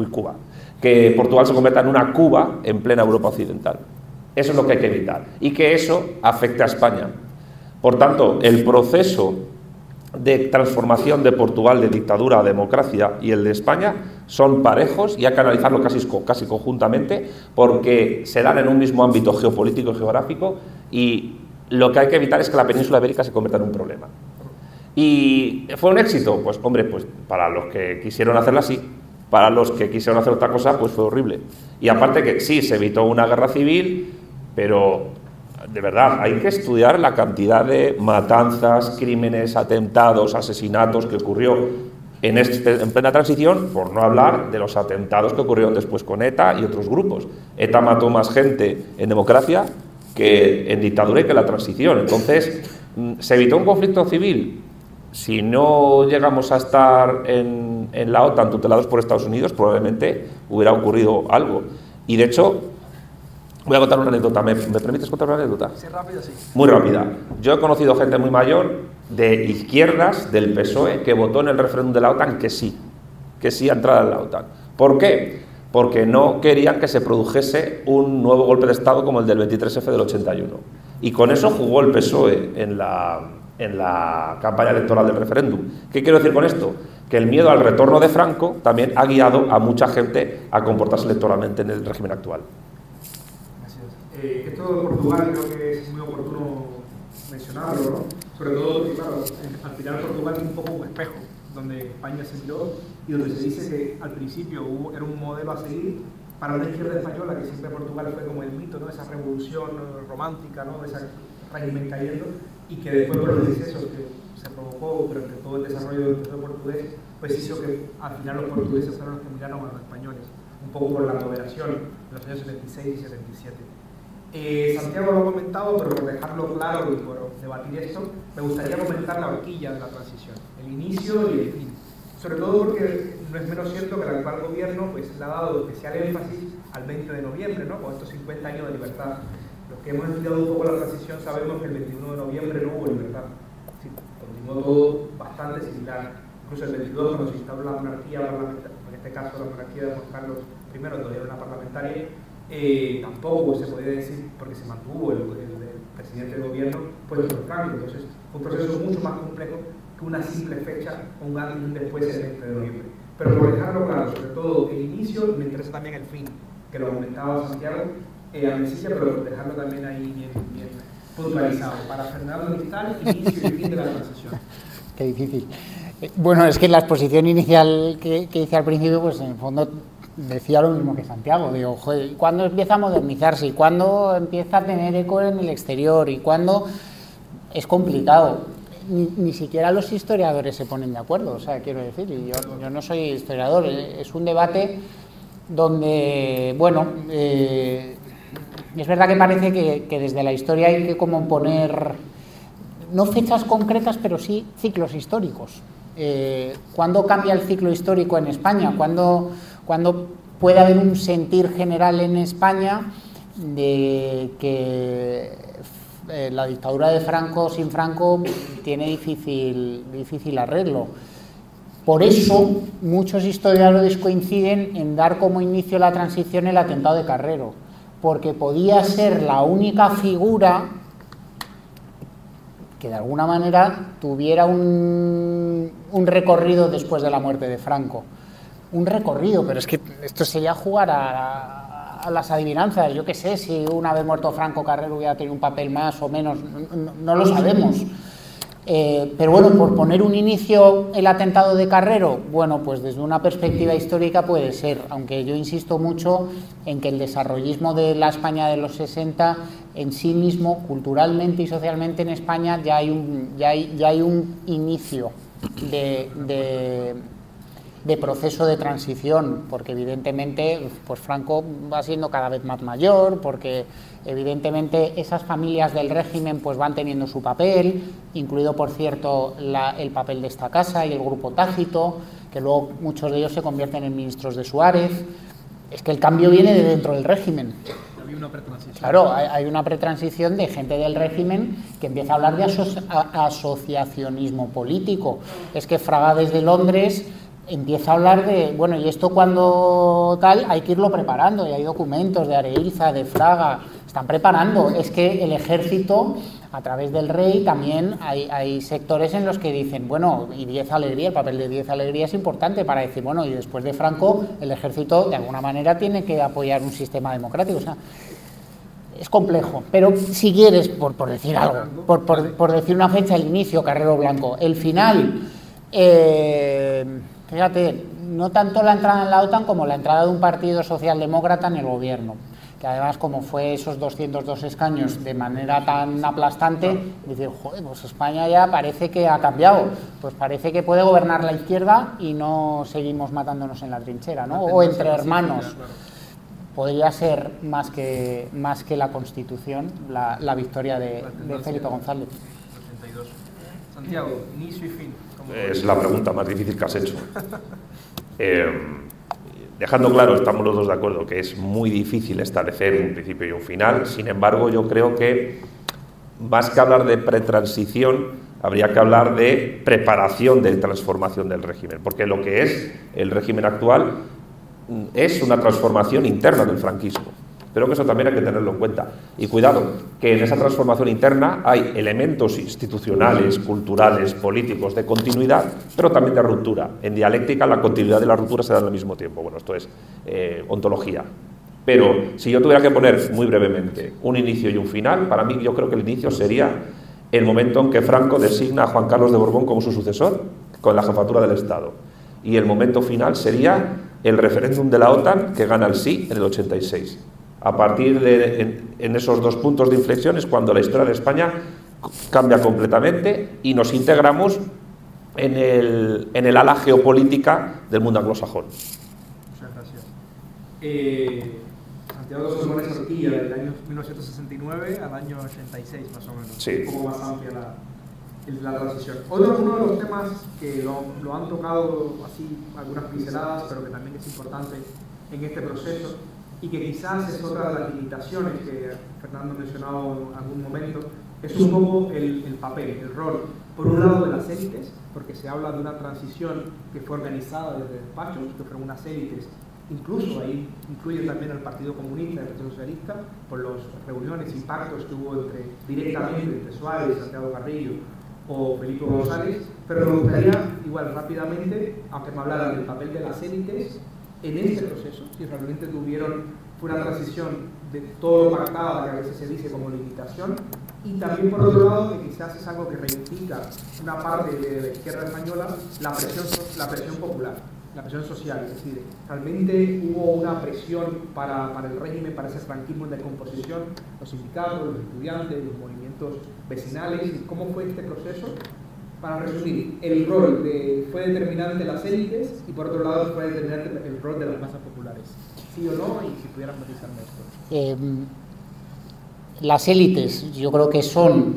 que Portugal se convierta en una Cuba en plena Europa occidental. Eso es lo que hay que evitar, y que eso afecte a España. Por tanto, el proceso de transformación de Portugal de dictadura a democracia y el de España son parejos y hay que analizarlo casi conjuntamente, porque se dan en un mismo ámbito geopolítico y geográfico, y lo que hay que evitar es que la península ibérica se convierta en un problema. ¿Y fue un éxito? Pues hombre, pues para los que quisieron hacerla sí, para los que quisieron hacer otra cosa pues fue horrible. Y aparte que sí, se evitó una guerra civil, pero de verdad hay que estudiar la cantidad de matanzas, crímenes, atentados, asesinatos que ocurrió en plena transición, por no hablar de los atentados que ocurrieron después con ETA y otros grupos. ETA mató más gente en democracia que en dictadura y que en la transición. Entonces, ¿se evitó un conflicto civil? Si no llegamos a estar en la OTAN tutelados por Estados Unidos, probablemente hubiera ocurrido algo. Y de hecho, voy a contar una anécdota. ¿Me permites contar una anécdota? Sí, rápida, sí. Muy rápida. Yo he conocido gente muy mayor de izquierdas, del PSOE, que votó en el referéndum de la OTAN que sí a entrar en la OTAN. ¿Por qué? porque no querían que se produjese un nuevo golpe de Estado como el del 23F del 81. Y con eso jugó el PSOE en la campaña electoral del referéndum. ¿Qué quiero decir con esto? Que el miedo al retorno de Franco también ha guiado a mucha gente a comportarse electoralmente en el régimen actual. Gracias. Esto de Portugal creo que es muy oportuno mencionarlo, ¿no? Sobre todo porque, claro, al final Portugal es un poco un espejo, donde España se miró y donde se dice que al principio era un modelo a seguir para la izquierda española, que siempre Portugal fue como el mito, ¿no? Esa revolución romántica, ¿no? De ese régimen cayendo, y que después por los excesos que se provocó durante todo el desarrollo del proceso portugués, pues hizo que al final los portugueses fueron los que miraron a los españoles, un poco por la moderación en los años 76 y 77. Santiago lo ha comentado, pero por dejarlo claro y por debatir esto, me gustaría comentar la horquilla de la transición, el inicio y el fin. Sobre todo porque no es menos cierto que el actual gobierno pues, le ha dado especial énfasis al 20 de noviembre, ¿no? Con estos 50 años de libertad. Los que hemos estudiado un poco la transición sabemos que el 21 de noviembre no hubo libertad. Sí, continuó todo bastante similar. Incluso el 22, cuando se instauró la monarquía parlamentaria, en este caso la monarquía de Juan Carlos I, todavía era una parlamentaria, tampoco se podía decir, porque se mantuvo el presidente del gobierno, pues por Franco. Entonces, fue un proceso mucho más complejo que una simple fecha, un antes y un después del 20 de noviembre. Pero por dejarlo claro, sobre todo el inicio, me interesa también el fin, que lo comentaba Santiago, a Mesilla, pero por dejarlo también ahí bien puntualizado. Para Fernando Mistral, inicio y fin de la transición. Qué difícil. Bueno, es que la exposición inicial que hice al principio, pues en el fondo decía lo mismo que Santiago. Digo, joder, ¿cuándo empieza a modernizarse? ¿Y cuándo empieza a tener eco en el exterior? ¿Y cuándo? Es complicado. Ni siquiera los historiadores se ponen de acuerdo, o sea, quiero decir, y yo no soy historiador, es un debate donde, bueno, es verdad que parece que desde la historia hay que como poner, no fechas concretas, pero sí ciclos históricos. ¿Cuándo cambia el ciclo histórico en España? ¿Cuándo puede haber un sentir general en España de que la dictadura de Franco sin Franco tiene difícil arreglo? Por eso muchos historiadores coinciden en dar como inicio la transición el atentado de Carrero, porque podía ser la única figura que de alguna manera tuviera un recorrido después de la muerte de Franco. Un recorrido, pero es que esto sería jugar a las adivinanzas. Yo qué sé, si una vez muerto Franco, Carrero hubiera tenido un papel más o menos, no lo sabemos. Pero bueno, por poner un inicio, el atentado de Carrero, bueno, pues desde una perspectiva histórica puede ser, aunque yo insisto mucho en que el desarrollismo de la España de los 60 en sí mismo, culturalmente y socialmente en España, ya hay un inicio de proceso de transición, porque evidentemente pues Franco va siendo cada vez más mayor, porque evidentemente esas familias del régimen pues van teniendo su papel, incluido por cierto el papel de esta casa y el grupo Tácito, que luego muchos de ellos se convierten en ministros de Suárez. Es que el cambio viene de dentro del régimen. Había una pretransición. Claro, hay una pretransición de gente del régimen que empieza a hablar de asociacionismo político. Es que Fraga desde Londres empieza a hablar de, bueno, y esto cuando tal, hay que irlo preparando, y hay documentos de Areilza, de Fraga, están preparando. Es que el ejército, a través del rey, también hay sectores en los que dicen, bueno, y Díez Alegría, el papel de Díez Alegría es importante para decir, bueno, y después de Franco, el ejército de alguna manera tiene que apoyar un sistema democrático. O sea, es complejo, pero si quieres, por decir algo, por decir una fecha, el inicio, Carrero Blanco, el final, fíjate, no tanto la entrada en la OTAN como la entrada de un partido socialdemócrata en el gobierno, que además como fue esos 202 escaños de manera tan aplastante, decir, joder, pues España ya parece que ha cambiado, pues parece que puede gobernar la izquierda y no seguimos matándonos en la trinchera, ¿no? O entre hermanos. Podría ser más que la Constitución, la victoria de Felipe González. 82. Santiago, inicio y fin. Es la pregunta más difícil que has hecho. Dejando claro, estamos los dos de acuerdo, que es muy difícil establecer un principio y un final. Sin embargo, yo creo que más que hablar de pretransición, habría que hablar de preparación de transformación del régimen, porque lo que es el régimen actual es una transformación interna del franquismo. Creo que eso también hay que tenerlo en cuenta. Y cuidado, que en esa transformación interna hay elementos institucionales, culturales, políticos de continuidad, pero también de ruptura. En dialéctica la continuidad y la ruptura se dan al mismo tiempo. Bueno, esto es ontología. Pero si yo tuviera que poner muy brevemente un inicio y un final, para mí yo creo que el inicio sería el momento en que Franco designa a Juan Carlos de Borbón como su sucesor con la jefatura del Estado. Y el momento final sería el referéndum de la OTAN que gana el sí en el 86. A partir de en esos dos puntos de inflexión es cuando la historia de España cambia completamente y nos integramos en el ala geopolítica del mundo anglosajón. Muchas gracias. Santiago Solmones Orquilla, del año 1969 al año 86, más o menos. Sí. Un poco más amplia la transición. Uno de los temas que lo han tocado así algunas pinceladas, pero que también es importante en este proceso, y que quizás es otra de las limitaciones que Fernando mencionaba en algún momento, es un poco el papel, el rol, por un lado de las élites, porque se habla de una transición que fue organizada desde despachos, que fueron unas élites, incluso ahí incluye también al Partido Comunista, el Partido Socialista, por las reuniones y pactos que hubo directamente entre Suárez, Santiago Carrillo o Felipe González, pero me gustaría, igual rápidamente, aunque me hablaran del papel de las élites en este proceso, si realmente fue una transición de todo lo pactado, que a veces se dice como limitación, y también por otro lado, que quizás es algo que reivindica una parte de la izquierda española, la presión popular, la presión social, es decir, realmente hubo una presión para el régimen, para ese franquismo en descomposición, los sindicatos, los estudiantes, los movimientos vecinales, y cómo fue este proceso. Para resumir, el rol fue determinante de las élites y por otro lado fue determinante el rol de las masas populares. ¿Sí o no? Y si pudieras matizarme esto. Las élites, yo creo que son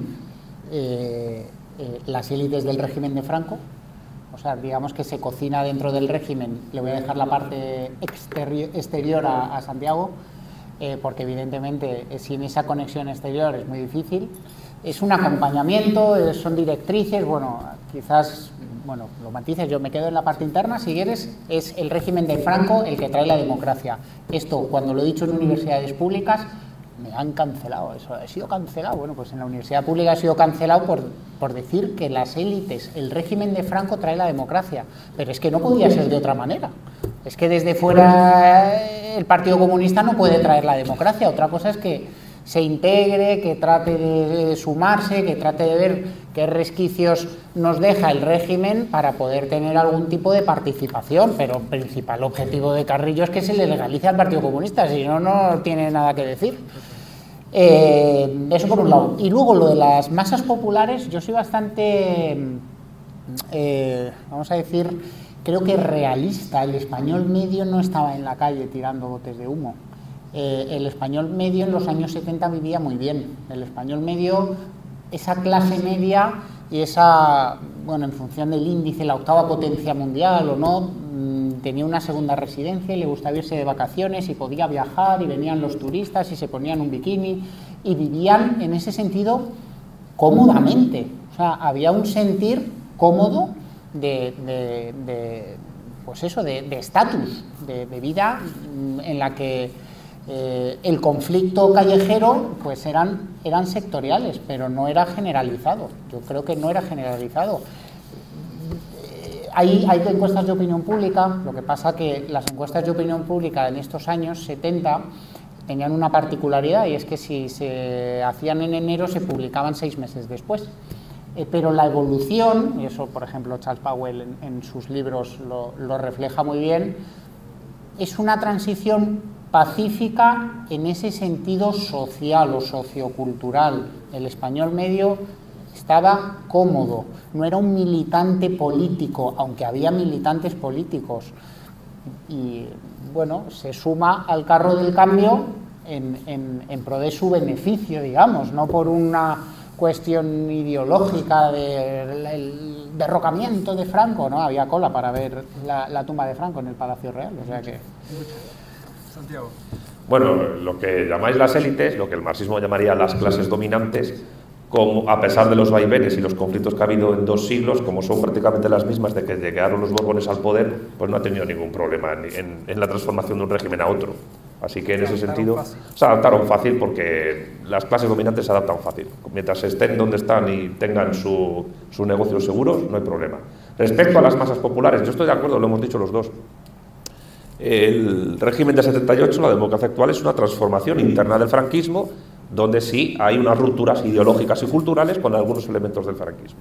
las élites del régimen de Franco. O sea, digamos que se cocina dentro del régimen. Le voy a dejar la parte exterior a Santiago, porque evidentemente sin esa conexión exterior es muy difícil. Es un acompañamiento, son directrices, bueno, quizás, bueno, lo matices, yo me quedo en la parte interna, si quieres, es el régimen de Franco el que trae la democracia. Esto, cuando lo he dicho en universidades públicas, me han cancelado, eso ha sido cancelado. Bueno, pues en la universidad pública ha sido cancelado por decir que las élites, el régimen de Franco trae la democracia, pero es que no podía ser de otra manera. Es que desde fuera el Partido Comunista no puede traer la democracia, otra cosa es que se integre, que trate de sumarse, que trate de ver qué resquicios nos deja el régimen para poder tener algún tipo de participación, pero el principal objetivo de Carrillo es que se le legalice al Partido Comunista, si no, no tiene nada que decir. Eso por un lado. Y luego lo de las masas populares, yo soy bastante, vamos a decir, creo que realista. El español medio no estaba en la calle tirando botes de humo. El español medio en los años 70 vivía muy bien. El español medio, esa clase media y esa, bueno, en función del índice, la octava potencia mundial o no, tenía una segunda residencia y le gustaba irse de vacaciones y podía viajar y venían los turistas y se ponían un bikini y vivían en ese sentido cómodamente. O sea, había un sentir cómodo pues eso, de estatus, de vida en la que el conflicto callejero pues eran sectoriales, pero no era generalizado. Yo creo que no era generalizado. Hay encuestas de opinión pública, lo que pasa que las encuestas de opinión pública en estos años 70 tenían una particularidad, y es que si se hacían en enero se publicaban 6 meses después. Pero la evolución, y eso por ejemplo Charles Powell en sus libros lo refleja muy bien, es una transición pacífica en ese sentido social o sociocultural. El español medio estaba cómodo, no era un militante político, aunque había militantes políticos. Y bueno, se suma al carro del cambio en pro de su beneficio, digamos, no por una cuestión ideológica del derrocamiento de Franco, ¿no? Había cola para ver la tumba de Franco en el Palacio Real, o sea que... Santiago. Bueno, lo que llamáis las élites, lo que el marxismo llamaría las clases dominantes, como, a pesar de los vaivenes y los conflictos que ha habido en 2 siglos, como son prácticamente las mismas de que llegaron los Borbones al poder, pues no ha tenido ningún problema en la transformación de un régimen a otro. Así que en ese sentido se adaptaron fácil porque las clases dominantes se adaptan fácil. Mientras estén donde están y tengan su negocio seguro, no hay problema. Respecto a las masas populares, yo estoy de acuerdo, lo hemos dicho los dos. El régimen de 78, la democracia actual, es una transformación interna del franquismo, donde sí hay unas rupturas ideológicas y culturales con algunos elementos del franquismo,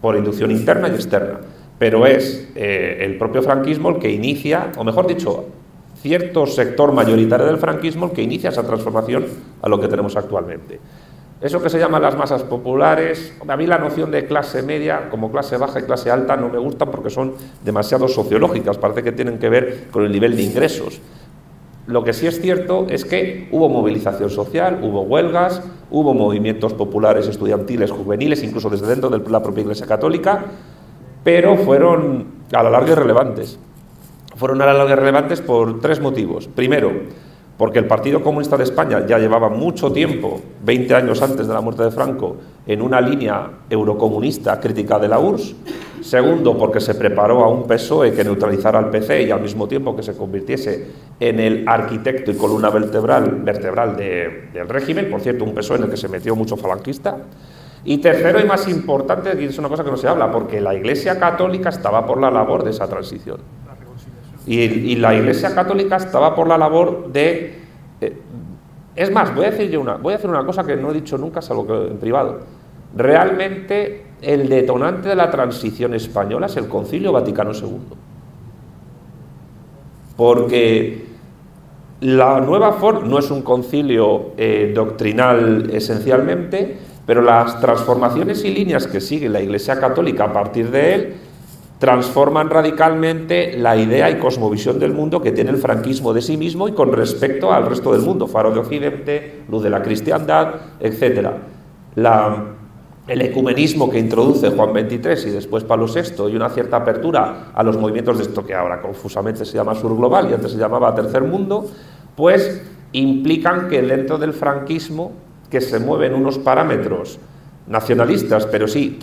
por inducción interna y externa. Pero es el propio franquismo el que inicia, o mejor dicho, cierto sector mayoritario del franquismo el que inicia esa transformación a lo que tenemos actualmente. Eso que se llaman las masas populares, a mí la noción de clase media como clase baja y clase alta no me gusta porque son demasiado sociológicas, parece que tienen que ver con el nivel de ingresos. Lo que sí es cierto es que hubo movilización social, hubo huelgas, hubo movimientos populares estudiantiles, juveniles, incluso desde dentro de la propia Iglesia Católica, pero fueron a la larga irrelevantes. Fueron a la larga irrelevantes por 3 motivos. Primero, porque el Partido Comunista de España ya llevaba mucho tiempo, 20 años antes de la muerte de Franco, en una línea eurocomunista crítica de la URSS. Segundo, porque se preparó a un PSOE que neutralizara al PC y al mismo tiempo que se convirtiese en el arquitecto y columna vertebral del régimen. Por cierto, un PSOE en el que se metió mucho falangista. Y tercero y más importante, y es una cosa que no se habla, porque la Iglesia Católica estaba por la labor de esa transición. Y la Iglesia Católica estaba por la labor de... es más, voy a decir una cosa que no he dicho nunca, salvo que en privado. Realmente el detonante de la transición española es el Concilio Vaticano II. Porque la nueva forma no es un concilio doctrinal esencialmente, pero las transformaciones y líneas que sigue la Iglesia Católica a partir de él transforman radicalmente la idea y cosmovisión del mundo que tiene el franquismo de sí mismo y con respecto al resto del mundo, faro de Occidente, luz de la cristiandad, etc. El ecumenismo que introduce Juan XXIII y después Pablo VI y una cierta apertura a los movimientos de esto que ahora confusamente se llama Sur Global y antes se llamaba Tercer Mundo, pues implican que dentro del franquismo, que se mueven unos parámetros nacionalistas, pero sí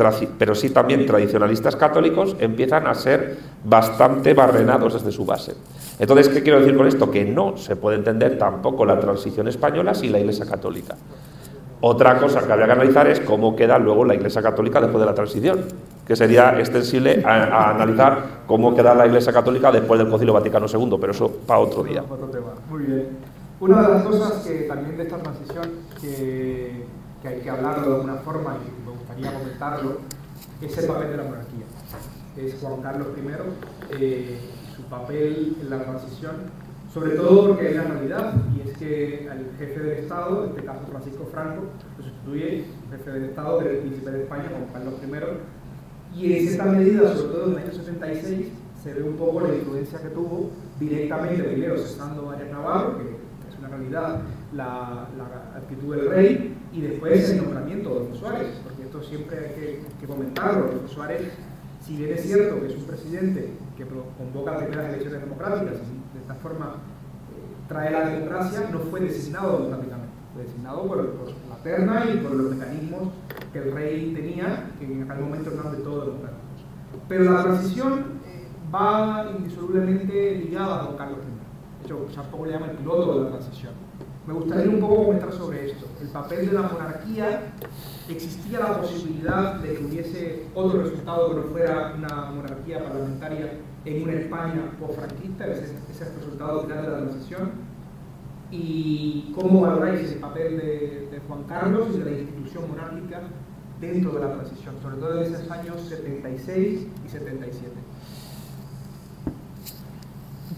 también tradicionalistas católicos, empiezan a ser bastante barrenados desde su base. Entonces, ¿qué quiero decir con esto? Que no se puede entender tampoco la transición española sin la Iglesia Católica. Otra cosa que habría que analizar es cómo queda luego la Iglesia Católica después de la transición, que sería extensible a analizar cómo queda la Iglesia Católica después del Concilio Vaticano II, pero eso para otro día. Otro tema. Muy bien. Una de las cosas que también de esta transición que hay que hablarlo de alguna forma y me gustaría comentarlo es el papel de la monarquía. Es Juan Carlos I, su papel en la transición, sobre todo porque hay una realidad, y es que al jefe del Estado, en este caso Francisco Franco, lo sustituye el jefe del Estado, que era el príncipe de España, Juan Carlos I, y en cierta medida, sobre todo en el año 76, se ve un poco la influencia que tuvo directamente, primero cesando a Arias Navarro, que es una realidad, la actitud del rey, y después el nombramiento de Adolfo Suárez, porque esto siempre hay que comentarlo. Adolfo Suárez, si bien es cierto que es un presidente que convoca las primeras elecciones democráticas y de esta forma trae la democracia, no fue designado democráticamente, fue designado por la terna y por los mecanismos que el rey tenía, que en aquel momento no eran de todo democráticos. Pero la transición va indisolublemente ligada a Juan Carlos I. De hecho, tampoco le llama el piloto de la transición. Me gustaría un poco comentar sobre esto. El papel de la monarquía, existía la posibilidad de que hubiese otro resultado que no fuera una monarquía parlamentaria en una España post-franquista, ese es el resultado final de la transición. ¿Y cómo valoráis el papel de Juan Carlos y de la institución monárquica dentro de la transición, sobre todo en esos años 76 y 77?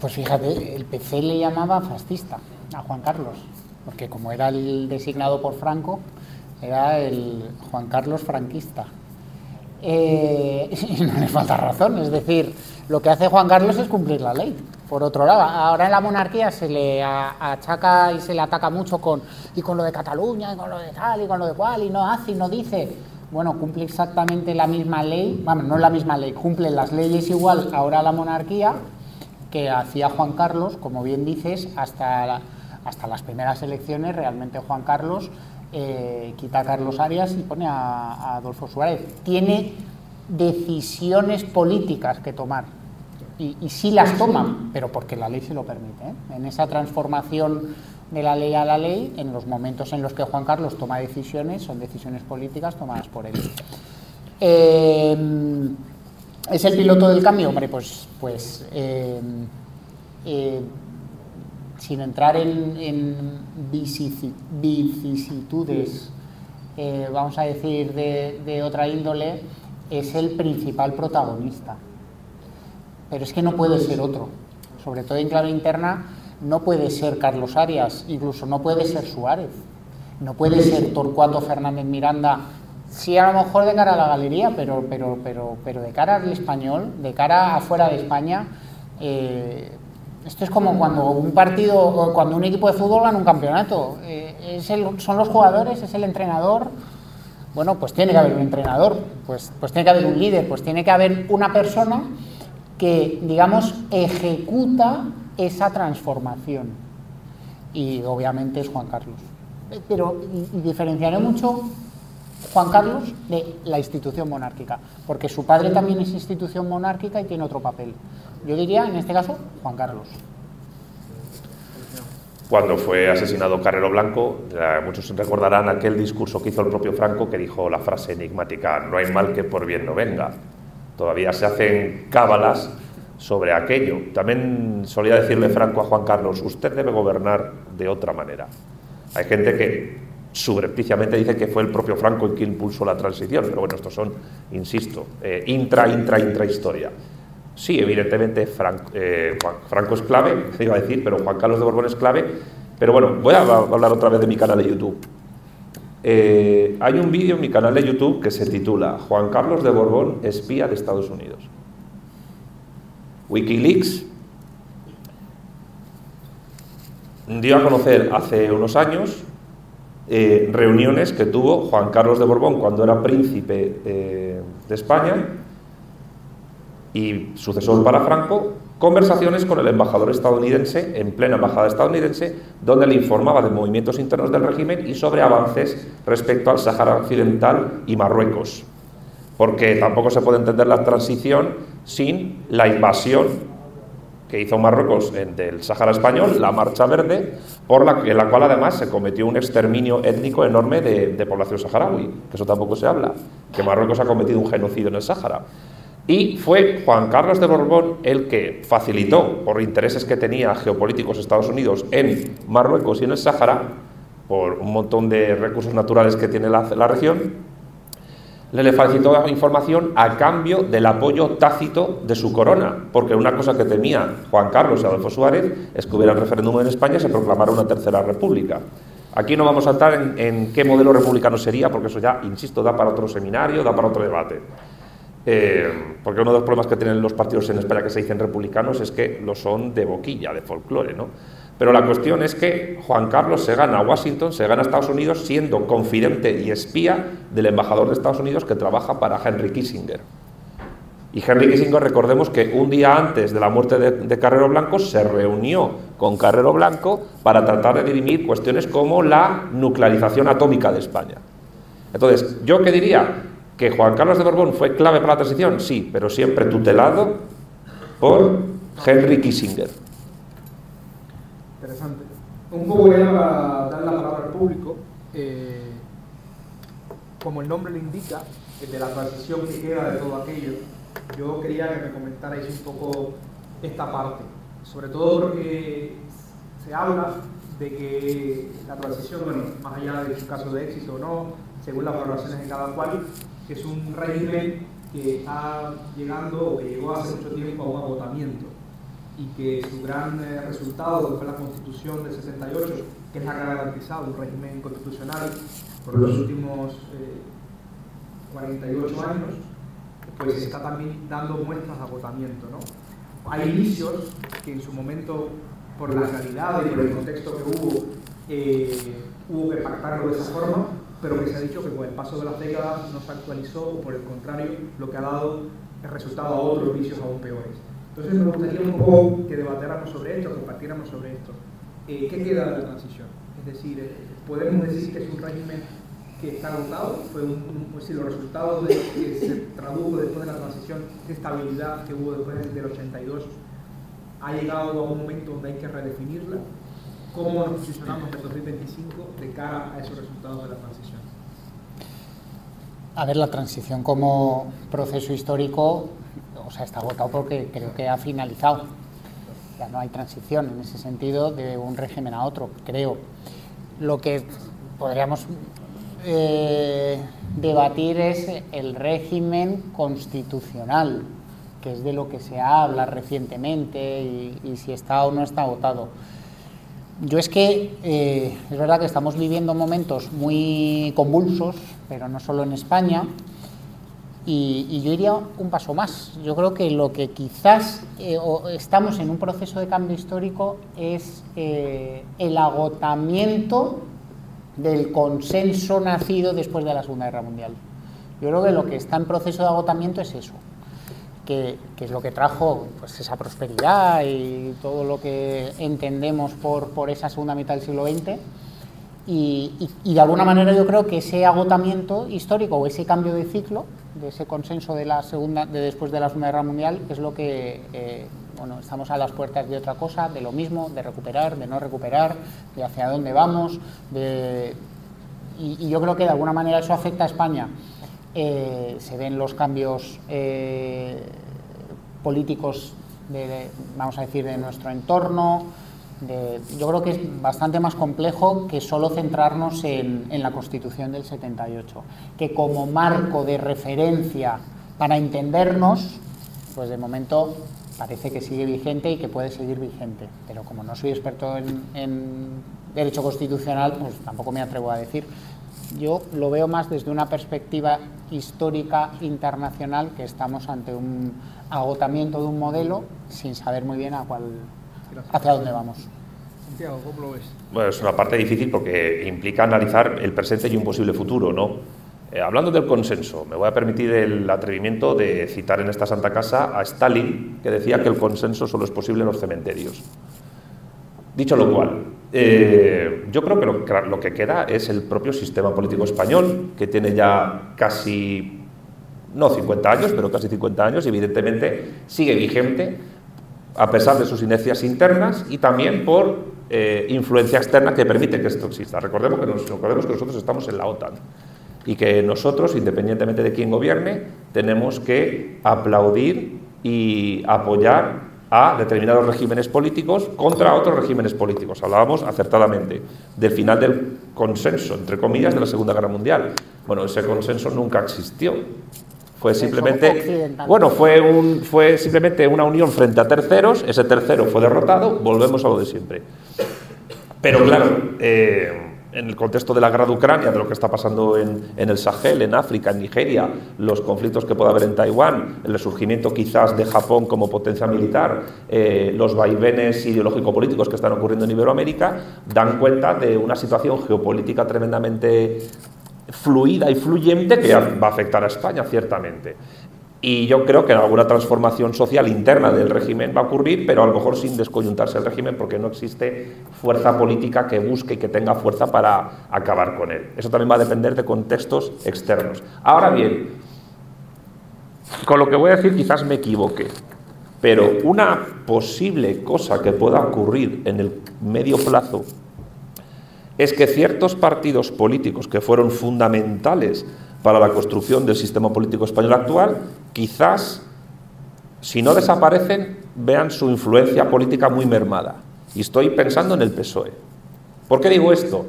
Pues fíjate, el PC le llamaba fascista a Juan Carlos, porque como era el designado por Franco, era el Juan Carlos franquista. Y no le falta razón, es decir, lo que hace Juan Carlos es cumplir la ley. Por otro lado, ahora en la monarquía se le achaca y se le ataca mucho con lo de Cataluña, y con lo de tal, y con lo de cual, y no hace, y no dice. Bueno, cumple exactamente la misma ley, bueno, no la misma ley, cumple las leyes igual ahora la monarquía que hacía Juan Carlos, como bien dices, hasta las primeras elecciones. Realmente Juan Carlos quita a Carlos Arias y pone a Adolfo Suárez. Tiene decisiones políticas que tomar y sí las toman, pero porque la ley se lo permite, ¿eh? En esa transformación de la ley a la ley, en los momentos en los que Juan Carlos toma decisiones, son decisiones políticas tomadas por él. ¿Es el piloto del cambio? Hombre, sin entrar en vicisitudes, vamos a decir, de otra índole, es el principal protagonista. Pero es que no puede ser otro. Sobre todo en clave interna, no puede ser Carlos Arias, incluso no puede ser Suárez, no puede ser Torcuato Fernández Miranda, sí a lo mejor de cara a la galería, pero de cara al español, de cara afuera de España. Esto es como cuando un partido, cuando un equipo de fútbol gana un campeonato, son los jugadores, es el entrenador. Bueno, pues tiene que haber un entrenador, pues tiene que haber un líder, pues tiene que haber una persona que, digamos, ejecuta esa transformación. Y obviamente es Juan Carlos. Pero diferenciaré mucho Juan Carlos de la institución monárquica, porque su padre también es institución monárquica y tiene otro papel. Yo diría, en este caso, Juan Carlos. Cuando fue asesinado Carrero Blanco, muchos recordarán aquel discurso que hizo el propio Franco, que dijo la frase enigmática: no hay mal que por bien no venga. Todavía se hacen cábalas sobre aquello. También solía decirle Franco a Juan Carlos: usted debe gobernar de otra manera. Hay gente que subrepticiamente dice que fue el propio Franco el que impulsó la transición, pero bueno, estos son, insisto, intra historia. Sí, evidentemente Franco es clave, iba a decir, pero Juan Carlos de Borbón es clave. Pero bueno, voy a hablar otra vez de mi canal de YouTube. Hay un vídeo en mi canal de YouTube que se titula Juan Carlos de Borbón, espía de Estados Unidos. Wikileaks dio a conocer hace unos años reuniones que tuvo Juan Carlos de Borbón cuando era príncipe de España y sucesor para Franco, conversaciones con el embajador estadounidense, en plena embajada estadounidense, donde le informaba de movimientos internos del régimen y sobre avances respecto al Sáhara Occidental y Marruecos, porque tampoco se puede entender la transición sin la invasión que hizo Marruecos del Sáhara español, la Marcha Verde, en la cual además se cometió un exterminio étnico enorme de población saharaui, que eso tampoco se habla, que Marruecos ha cometido un genocidio en el Sáhara. Y fue Juan Carlos de Borbón el que facilitó, por intereses que tenía geopolíticos Estados Unidos en Marruecos y en el Sáhara, por un montón de recursos naturales que tiene la región, le facilitó información a cambio del apoyo tácito de su corona, porque una cosa que temía Juan Carlos y Adolfo Suárez es que hubiera el referéndum en España y se proclamara una tercera república. Aquí no vamos a entrar en qué modelo republicano sería, porque eso ya, insisto, da para otro seminario, da para otro debate. Porque uno de los problemas que tienen los partidos en España que se dicen republicanos es que lo son de boquilla, de folclore, ¿no? Pero la cuestión es que Juan Carlos se gana a Washington, se gana a Estados Unidos siendo confidente y espía del embajador de Estados Unidos que trabaja para Henry Kissinger. Y Henry Kissinger, recordemos que un día antes de la muerte de Carrero Blanco se reunió con Carrero Blanco para tratar de dirimir cuestiones como la nuclearización atómica de España. Entonces, ¿yo qué diría? ¿Que Juan Carlos de Borbón fue clave para la transición? Sí, pero siempre tutelado por Henry Kissinger. Interesante. Un poco ya para dar la palabra al público, como el nombre lo indica, de la transición que queda de todo aquello, yo quería que me comentarais un poco esta parte, sobre todo porque se habla de que la transición, bueno, más allá de su caso de éxito o no, según las valoraciones de cada cual, que es un régimen que está llegando o que llegó hace mucho tiempo a un agotamiento y que su gran resultado fue la Constitución del 68, que es la que ha garantizado un régimen constitucional por los últimos 48 años, pues está también dando muestras de agotamiento, ¿no? Hay inicios que en su momento, por la realidad y por el contexto que hubo que pactarlo de esa forma, pero que se ha dicho que con el paso de las décadas no se actualizó, o por el contrario, lo que ha dado el resultado a otros vicios aún peores. Entonces me gustaría un poco que debatiéramos sobre esto, compartiéramos sobre esto. ¿Qué queda de la transición? Es decir, podemos decir que es un régimen que está agotado, los resultados de que se tradujo después de la transición, de estabilidad que hubo después del 82, ha llegado a un momento donde hay que redefinirla. ¿Cómo nos posicionamos en el 2025 de cara a esos resultados de la transición? A ver, la transición como proceso histórico, o sea, está agotado porque creo que ha finalizado. Ya no hay transición en ese sentido de un régimen a otro, creo. Lo que podríamos debatir es el régimen constitucional, que es de lo que se habla recientemente y si está o no está agotado. Yo es que es verdad que estamos viviendo momentos muy convulsos, pero no solo en España, y yo iría un paso más. Yo creo que lo que quizás estamos en un proceso de cambio histórico es el agotamiento del consenso nacido después de la Segunda Guerra Mundial. Yo creo que lo que está en proceso de agotamiento es eso, que es lo que trajo pues esa prosperidad y todo lo que entendemos por esa segunda mitad del siglo XX, y de alguna manera yo creo que ese agotamiento histórico o ese cambio de ciclo, de ese consenso de después de la Segunda Guerra Mundial, es lo que bueno, estamos a las puertas de otra cosa, de lo mismo, de recuperar, de no recuperar, de hacia dónde vamos, y yo creo que de alguna manera eso afecta a España. Se ven los cambios políticos, vamos a decir, de nuestro entorno. Yo creo que es bastante más complejo que solo centrarnos en la Constitución del 78, que como marco de referencia para entendernos, pues de momento parece que sigue vigente y que puede seguir vigente, pero como no soy experto en derecho constitucional, pues tampoco me atrevo a decir. Yo lo veo más desde una perspectiva histórica internacional, que estamos ante un agotamiento de un modelo sin saber muy bien hacia dónde vamos. Santiago, ¿cómo lo ves? Bueno, es una parte difícil porque implica analizar el presente y un posible futuro, ¿no? Hablando del consenso, me voy a permitir el atrevimiento de citar en esta Santa Casa a Stalin, que decía que el consenso solo es posible en los cementerios. Dicho lo cual, yo creo que lo que queda es el propio sistema político español, que tiene ya casi, no 50 años, pero casi 50 años, y evidentemente sigue vigente, a pesar de sus inercias internas y también por influencia externa que permite que esto exista. Recordemos que nosotros estamos en la OTAN y que nosotros, independientemente de quién gobierne, tenemos que aplaudir y apoyar a determinados regímenes políticos contra otros regímenes políticos. Hablábamos acertadamente del final del consenso, entre comillas, de la Segunda Guerra Mundial. Bueno, ese consenso nunca existió. Fue simplemente, bueno, fue simplemente una unión frente a terceros. Ese tercero fue derrotado, volvemos a lo de siempre. Pero claro, en el contexto de la guerra de Ucrania, de lo que está pasando en el Sahel, en África, en Nigeria, los conflictos que puede haber en Taiwán, el resurgimiento quizás de Japón como potencia militar, los vaivenes ideológico-políticos que están ocurriendo en Iberoamérica, dan cuenta de una situación geopolítica tremendamente fluida y fluyente que va a afectar a España, ciertamente. Y yo creo que alguna transformación social interna del régimen va a ocurrir, pero a lo mejor sin descoyuntarse el régimen, porque no existe fuerza política que busque y que tenga fuerza para acabar con él. Eso también va a depender de contextos externos. Ahora bien, con lo que voy a decir quizás me equivoque, pero una posible cosa que pueda ocurrir en el medio plazo es que ciertos partidos políticos que fueron fundamentales para la construcción del sistema político español actual, quizás, si no desaparecen, vean su influencia política muy mermada. Y estoy pensando en el PSOE. ¿Por qué digo esto?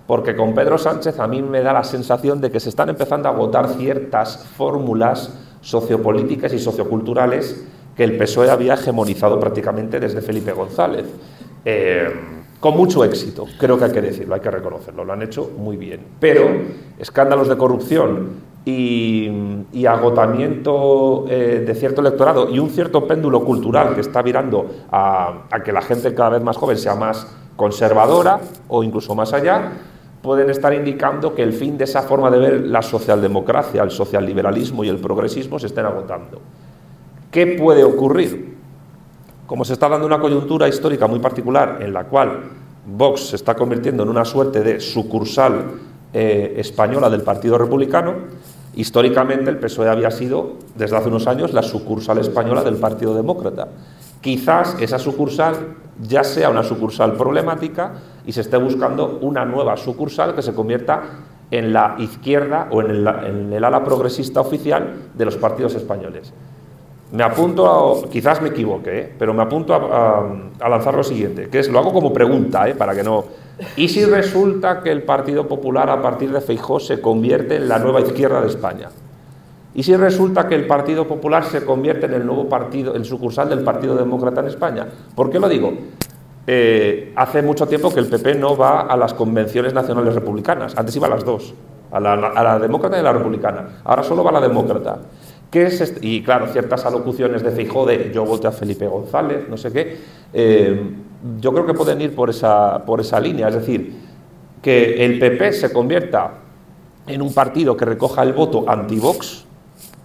Porque con Pedro Sánchez a mí me da la sensación de que se están empezando a agotar ciertas fórmulas sociopolíticas y socioculturales que el PSOE había hegemonizado prácticamente desde Felipe González. Con mucho éxito, creo que hay que decirlo, hay que reconocerlo, lo han hecho muy bien. Pero escándalos de corrupción y agotamiento de cierto electorado y un cierto péndulo cultural que está virando a que la gente cada vez más joven sea más conservadora o incluso más allá, pueden estar indicando que el fin de esa forma de ver la socialdemocracia, el socialliberalismo y el progresismo se estén agotando. ¿Qué puede ocurrir? Como se está dando una coyuntura histórica muy particular en la cual Vox se está convirtiendo en una suerte de sucursal española del Partido Republicano. Históricamente el PSOE había sido, desde hace unos años, la sucursal española del Partido Demócrata. Quizás esa sucursal ya sea una sucursal problemática y se esté buscando una nueva sucursal que se convierta en la izquierda o en el ala progresista oficial de los partidos españoles. Me apunto, quizás me equivoque, pero me apunto a lanzar lo siguiente, que es, lo hago como pregunta, para que no... ¿Y si resulta que el Partido Popular a partir de Feijóo se convierte en la nueva izquierda de España? ¿Y si resulta que el Partido Popular se convierte en el nuevo partido, el sucursal del Partido Demócrata en España? ¿Por qué lo digo? Hace mucho tiempo que el PP no va a las convenciones nacionales republicanas. Antes iba a las dos, a la demócrata y a la republicana. Ahora solo va a la demócrata. ¿Qué es y claro, ciertas alocuciones de Feijóo de yo voté a Felipe González, no sé qué, yo creo que pueden ir por esa línea, es decir, que el PP se convierta en un partido que recoja el voto anti-Vox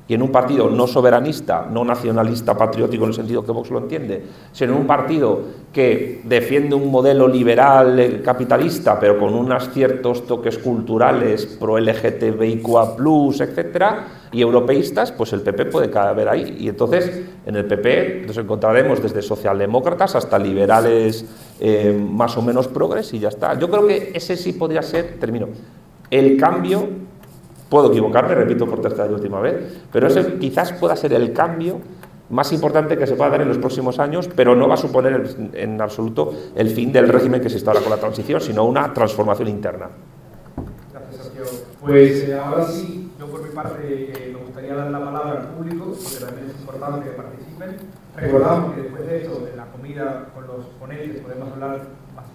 y en un partido no soberanista, no nacionalista, patriótico en el sentido que Vox lo entiende, sino en un partido que defiende un modelo liberal capitalista, pero con unos ciertos toques culturales pro-LGTBIQA+, etcétera, y europeístas, pues el PP puede caber ahí. Y entonces, en el PP nos encontraremos desde socialdemócratas hasta liberales más o menos progres y ya está. Yo creo que ese sí podría ser, termino, el cambio. Puedo equivocarme, repito por tercera y última vez, pero ese quizás pueda ser el cambio más importante que se pueda dar en los próximos años, pero no va a suponer en absoluto el fin del régimen que se instaura con la transición, sino una transformación interna. Gracias, Sergio. Pues ahora sí, yo por mi parte me gustaría dar la palabra al público, porque también es importante que participen. Recordamos que después de esto, en la comida con los ponentes, podemos hablar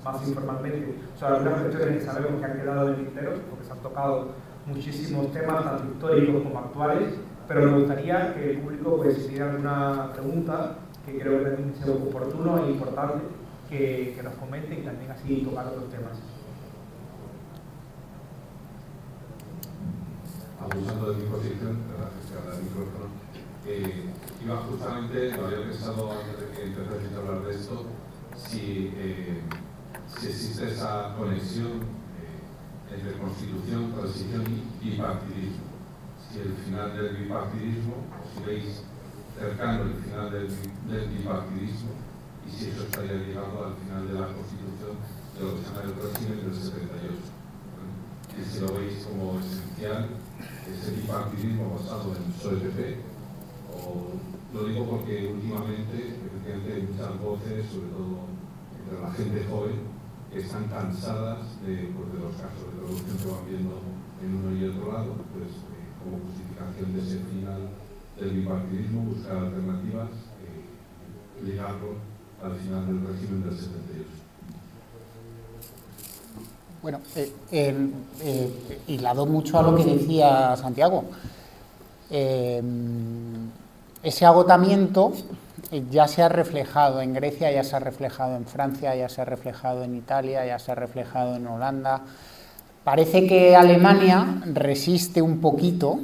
más informalmente sobre algunas cuestiones que sabemos que han quedado en el tintero, porque se han tocado muchísimos temas, tanto históricos como actuales, pero me gustaría que el público pues, hiciera alguna pregunta que creo que también sea oportuno e importante que nos comente y también así tocar otros temas. Abusando de mi posición, gracias al micrófono, iba justamente, lo había pensado antes de que empezarais a hablar de esto, si existe esa conexión entre constitución, transición y bipartidismo. Si el final del bipartidismo, si veis cercano el final del bipartidismo, y si eso estaría ligado al final de la constitución de lo que se llama el régimen del 78. Y si lo veis como esencial, ese bipartidismo basado en PSOE-PP, o lo digo porque últimamente, efectivamente, hay muchas voces, sobre todo entre la gente joven, que están cansadas de los casos de corrupción que van viendo en uno y otro lado, pues como justificación de ese final del bipartidismo, buscar alternativas, ligarlo al final del régimen del 78. Bueno, hilado mucho a lo que decía Santiago. Ese agotamiento ya se ha reflejado en Grecia, ya se ha reflejado en Francia, ya se ha reflejado en Italia, ya se ha reflejado en Holanda. Parece que Alemania resiste un poquito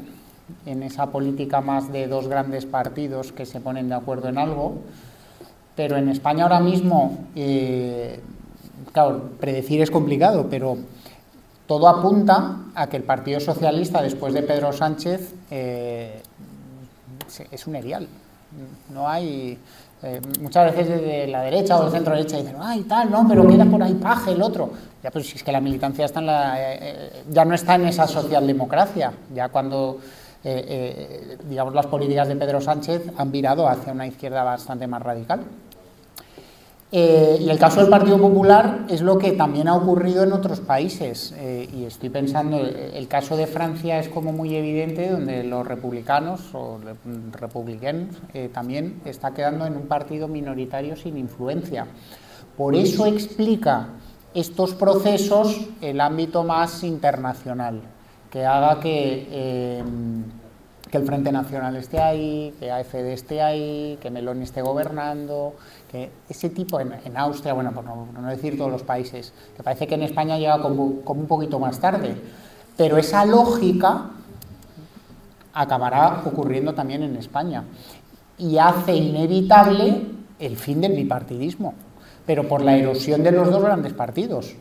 en esa política más de dos grandes partidos que se ponen de acuerdo en algo, pero en España ahora mismo, claro, predecir es complicado, pero todo apunta a que el Partido Socialista, después de Pedro Sánchez, es un erial. No hay... muchas veces desde la derecha o el centro derecha dicen, ay, tal, no, pero queda por ahí Paje, el otro. Ya, pues si es que la militancia está ya no está en esa socialdemocracia. Ya cuando, digamos, las políticas de Pedro Sánchez han virado hacia una izquierda bastante más radical. Y el caso del Partido Popular es lo que también ha ocurrido en otros países, y estoy pensando, el caso de Francia es como muy evidente, donde los republicanos o republicanos también está quedando en un partido minoritario sin influencia. Por eso explica estos procesos el ámbito más internacional, que haga que el Frente Nacional esté ahí, que AfD esté ahí, que Meloni esté gobernando, que ese tipo, en Austria, bueno, por no decir todos los países, que parece que en España llega como un poquito más tarde, pero esa lógica acabará ocurriendo también en España y hace inevitable el fin del bipartidismo. pero por la erosión de los dos grandes partidos.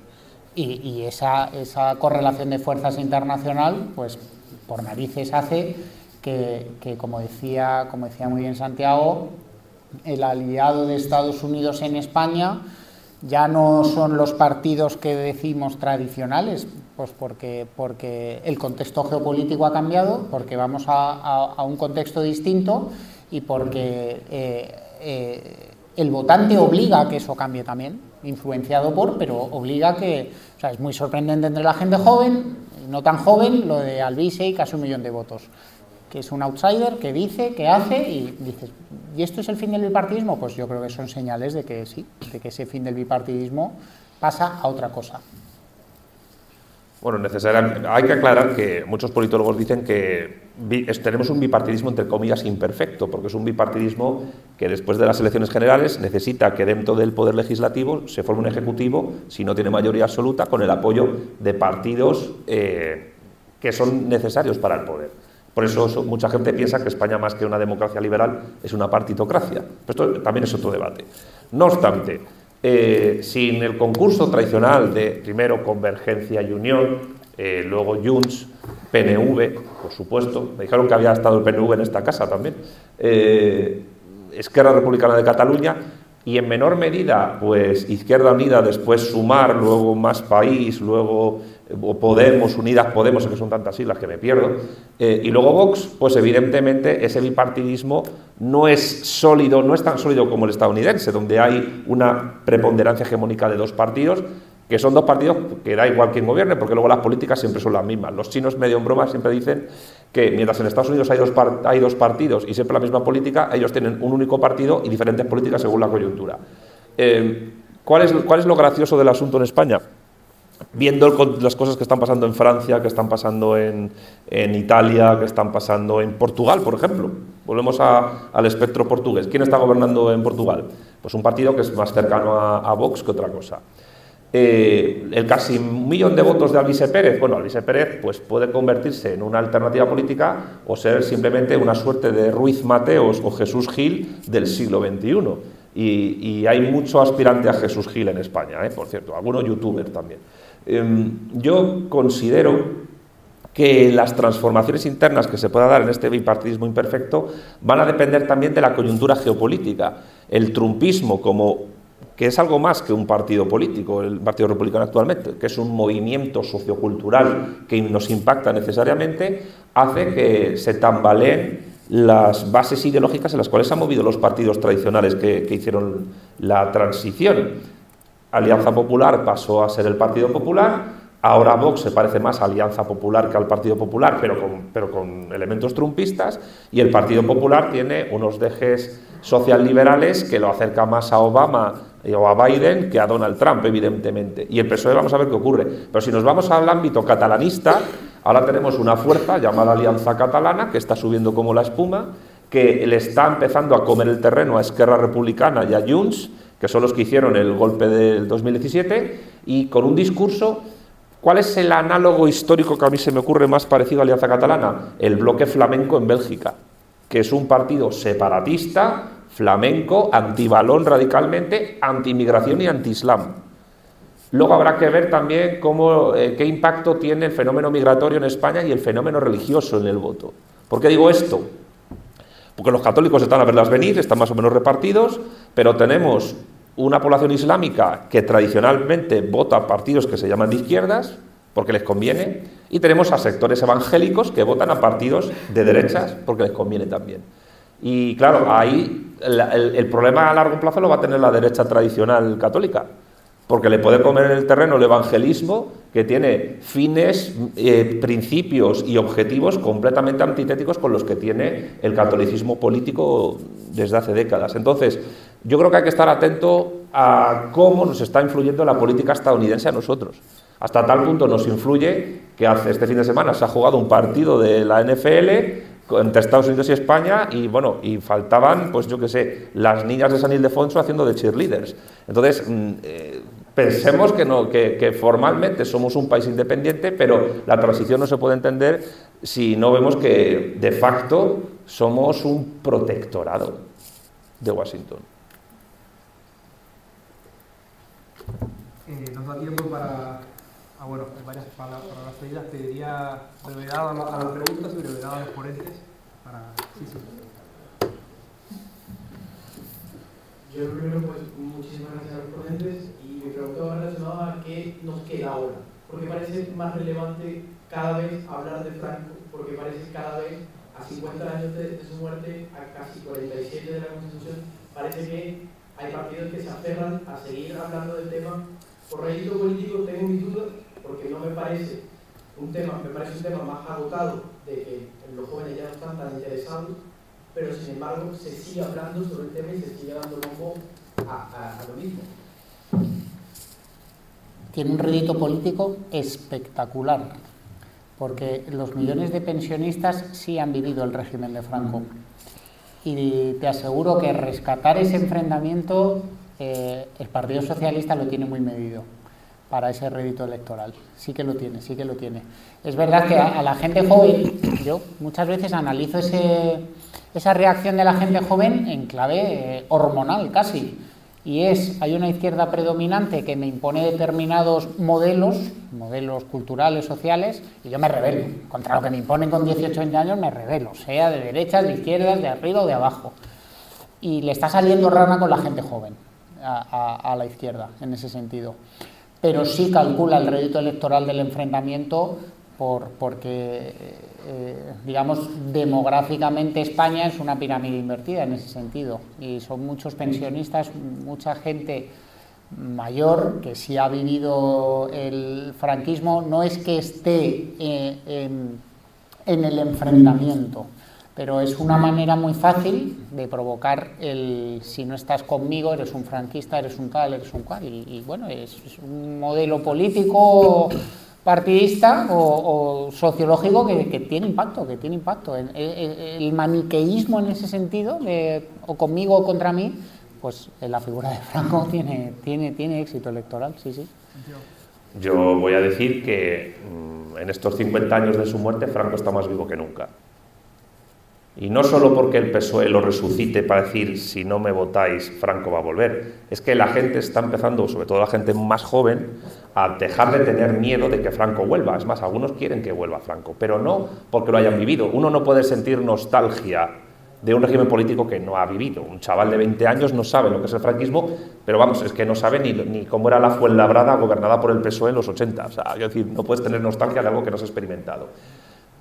Y esa correlación de fuerzas internacional, pues por narices hace que como decía muy bien Santiago, el aliado de Estados Unidos en España ya no son los partidos que decimos tradicionales, pues porque el contexto geopolítico ha cambiado, porque vamos a un contexto distinto y porque el votante obliga a que eso cambie también, influenciado pero obliga a que, o sea, es muy sorprendente entre la gente joven y no tan joven lo de Albize y casi 1 millón de votos, que es un outsider que dice, que hace y dices, ¿y esto es el fin del bipartidismo? Pues yo creo que son señales de que sí, de que ese fin del bipartidismo pasa a otra cosa. Bueno, necesariamente hay que aclarar que muchos politólogos dicen que tenemos un bipartidismo entre comillas imperfecto, porque es un bipartidismo que después de las elecciones generales necesita que dentro del poder legislativo se forme un ejecutivo, si no tiene mayoría absoluta, con el apoyo de partidos que son necesarios para el poder. Por eso mucha gente piensa que España, más que una democracia liberal, es una partitocracia. Pero esto también es otro debate. No obstante, sin el concurso tradicional de primero Convergencia y Unión, luego Junts, PNV, por supuesto, me dijeron que había estado el PNV en esta casa también, Esquerra Republicana de Cataluña y en menor medida pues Izquierda Unida, después Sumar, luego Más País, luego Podemos, Unidas Podemos, que son tantas siglas que me pierdo, y luego Vox, pues evidentemente ese bipartidismo no es sólido, no es tan sólido como el estadounidense, donde hay una preponderancia hegemónica de 2 partidos, que son 2 partidos que da igual quién gobierne, porque luego las políticas siempre son las mismas. Los chinos, medio en broma, siempre dicen que mientras en Estados Unidos hay dos partidos y siempre la misma política, ellos tienen un único partido y diferentes políticas según la coyuntura. ¿Cuál es lo gracioso del asunto en España? Viendo las cosas que están pasando en Francia, que están pasando en Italia, que están pasando en Portugal, por ejemplo. Volvemos al espectro portugués. ¿Quién está gobernando en Portugal? Pues un partido que es más cercano a Vox que otra cosa. El casi 1 millón de votos de Albize Pérez, bueno, Albize Pérez pues puede convertirse en una alternativa política o ser simplemente una suerte de Ruiz Mateos o Jesús Gil del siglo XXI. Y hay mucho aspirante a Jesús Gil en España, por cierto, algunos youtubers también. Yo considero que las transformaciones internas que se pueda dar en este bipartidismo imperfecto van a depender también de la coyuntura geopolítica. El trumpismo, que es algo más que un partido político, el Partido Republicano actualmente, que es un movimiento sociocultural que nos impacta necesariamente, hace que se tambaleen las bases ideológicas en las cuales se han movido los partidos tradicionales que hicieron la transición. Alianza Popular pasó a ser el Partido Popular, ahora Vox se parece más a Alianza Popular que al Partido Popular, pero con elementos trumpistas, y el Partido Popular tiene unos dejes socialliberales que lo acerca más a Obama o a Biden que a Donald Trump, evidentemente. Y el PSOE, vamos a ver qué ocurre. Pero si nos vamos al ámbito catalanista, ahora tenemos una fuerza llamada Alianza Catalana, que está subiendo como la espuma, que le está empezando a comer el terreno a Esquerra Republicana y a Junts, que son los que hicieron el golpe del 2017, y con un discurso. ¿Cuál es el análogo histórico que a mí se me ocurre más parecido a Alianza Catalana? El bloque flamenco en Bélgica, que es un partido separatista, flamenco, antibalón radicalmente, anti-inmigración y anti-islam. Luego habrá que ver también qué impacto tiene el fenómeno migratorio en España y el fenómeno religioso en el voto. ¿Por qué digo esto? Porque los católicos están a verlas venir, están más o menos repartidos, pero tenemos una población islámica que tradicionalmente vota a partidos que se llaman de izquierdas, porque les conviene, y tenemos a sectores evangélicos que votan a partidos de derechas porque les conviene también. Y claro, ahí el problema a largo plazo lo va a tener la derecha tradicional católica, porque le puede comer en el terreno el evangelismo, que tiene fines, principios y objetivos completamente antitéticos con los que tiene el catolicismo político desde hace décadas. Entonces, yo creo que hay que estar atento a cómo nos está influyendo la política estadounidense a nosotros. Hasta tal punto nos influye que este fin de semana se ha jugado un partido de la NFL entre Estados Unidos y España y bueno, y faltaban, pues yo qué sé, las niñas de San Ildefonso haciendo de cheerleaders. Entonces, pensemos que formalmente somos un país independiente, pero la transición no se puede entender si no vemos que de facto somos un protectorado de Washington. Nos da tiempo para, bueno, varias palabras para las pedidas. Pediría brevedad a las preguntas y brevedad a los ponentes. Sí. Yo primero, pues, muchísimas gracias a los ponentes y mi pregunta va relacionada a qué nos queda ahora. Porque parece más relevante cada vez hablar de Franco, porque parece cada vez, a 50 años de su muerte, a casi 47 de la Constitución, parece que hay partidos que se aferran a seguir hablando del tema. Por rédito político tengo mis dudas, porque no me parece un tema más agotado, de que los jóvenes ya no están tan interesados, pero sin embargo se sigue hablando sobre el tema y se sigue dando bombo a lo mismo. Tiene un rédito político espectacular, porque los millones de pensionistas sí han vivido el régimen de Franco. Y te aseguro que rescatar ese enfrentamiento, el Partido Socialista lo tiene muy medido para ese rédito electoral. Sí que lo tiene. Es verdad que a la gente joven, yo muchas veces analizo esa reacción de la gente joven en clave hormonal casi. Y hay una izquierda predominante que me impone determinados modelos culturales, sociales, y yo me rebelo. Contra lo que me imponen con 18 años me rebelo, sea de derechas, de izquierdas, de arriba o de abajo. Y le está saliendo rana con la gente joven a la izquierda, en ese sentido. Pero sí calcula el rédito electoral del enfrentamiento porque, digamos, demográficamente España es una pirámide invertida en ese sentido. Y son muchos pensionistas, mucha gente mayor que sí ha vivido el franquismo. No es que esté en el enfrentamiento, pero es una manera muy fácil de provocar si no estás conmigo, eres un franquista, eres un tal, eres un cual. Y bueno, es un modelo político partidista o sociológico que tiene impacto, El maniqueísmo en ese sentido, o conmigo o contra mí, pues en la figura de Franco tiene éxito electoral, sí. Yo voy a decir que en estos 50 años de su muerte Franco está más vivo que nunca. Y no solo porque el PSOE lo resucite para decir, si no me votáis, Franco va a volver. Es que la gente está empezando, sobre todo la gente más joven, a dejar de tener miedo de que Franco vuelva. Es más, algunos quieren que vuelva Franco, pero no porque lo hayan vivido. Uno no puede sentir nostalgia de un régimen político que no ha vivido. Un chaval de 20 años no sabe lo que es el franquismo, pero vamos, es que no sabe ni cómo era la Fuenlabrada gobernada por el PSOE en los 80. O sea, es decir, no puedes tener nostalgia de algo que no has experimentado.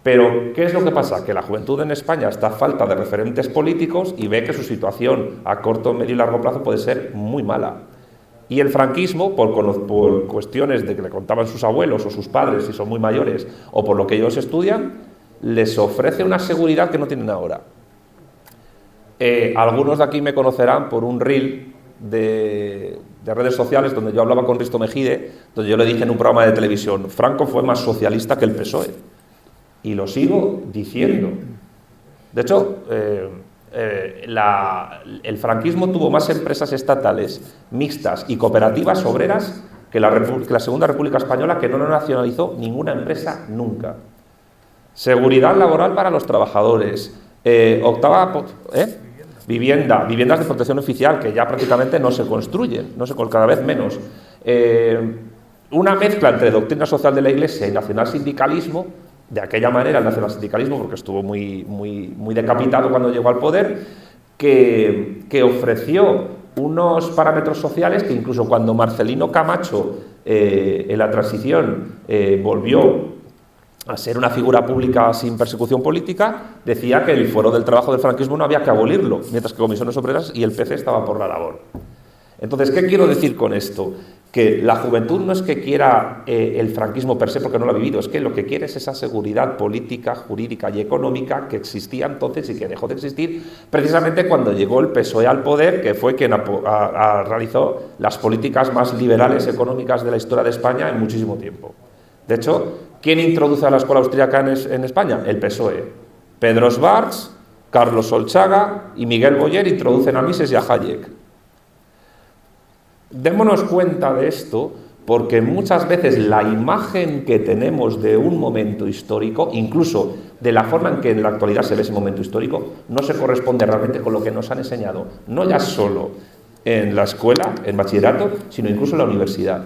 Pero, ¿qué es lo que pasa? Que la juventud en España está a falta de referentes políticos y ve que su situación a corto, medio y largo plazo puede ser muy mala. Y el franquismo, por cuestiones de que le contaban sus abuelos o sus padres, si son muy mayores, o por lo que ellos estudian, les ofrece una seguridad que no tienen ahora. Algunos de aquí me conocerán por un reel de redes sociales donde yo hablaba con Risto Mejide, donde yo le dije en un programa de televisión, Franco fue más socialista que el PSOE. Y lo sigo diciendo. De hecho, el franquismo tuvo más empresas estatales, mixtas y cooperativas obreras que la Segunda República Española, que no nacionalizó ninguna empresa nunca. Seguridad laboral para los trabajadores. Viviendas de protección oficial, que ya prácticamente no se construyen, cada vez menos. Una mezcla entre doctrina social de la Iglesia y nacionalsindicalismo. De aquella manera el nacionalsindicalismo, porque estuvo muy decapitado cuando llegó al poder, que ofreció unos parámetros sociales que incluso cuando Marcelino Camacho en la transición volvió a ser una figura pública sin persecución política, decía que el foro del trabajo del franquismo no había que abolirlo, mientras que Comisiones Obreras y el PC estaba por la labor. Entonces, ¿qué quiero decir con esto? Que la juventud no es que quiera el franquismo per se porque no lo ha vivido, es que lo que quiere es esa seguridad política, jurídica y económica que existía entonces y que dejó de existir precisamente cuando llegó el PSOE al poder, que fue quien realizó las políticas más liberales económicas de la historia de España en muchísimo tiempo. De hecho, ¿quién introduce a la escuela austríaca en España? El PSOE. Pedro Schwarz, Carlos Solchaga y Miguel Boyer introducen a Mises y a Hayek. Démonos cuenta de esto porque muchas veces la imagen que tenemos de un momento histórico, incluso de la forma en que en la actualidad se ve ese momento histórico, no se corresponde realmente con lo que nos han enseñado, no ya solo en la escuela, en bachillerato, sino incluso en la universidad.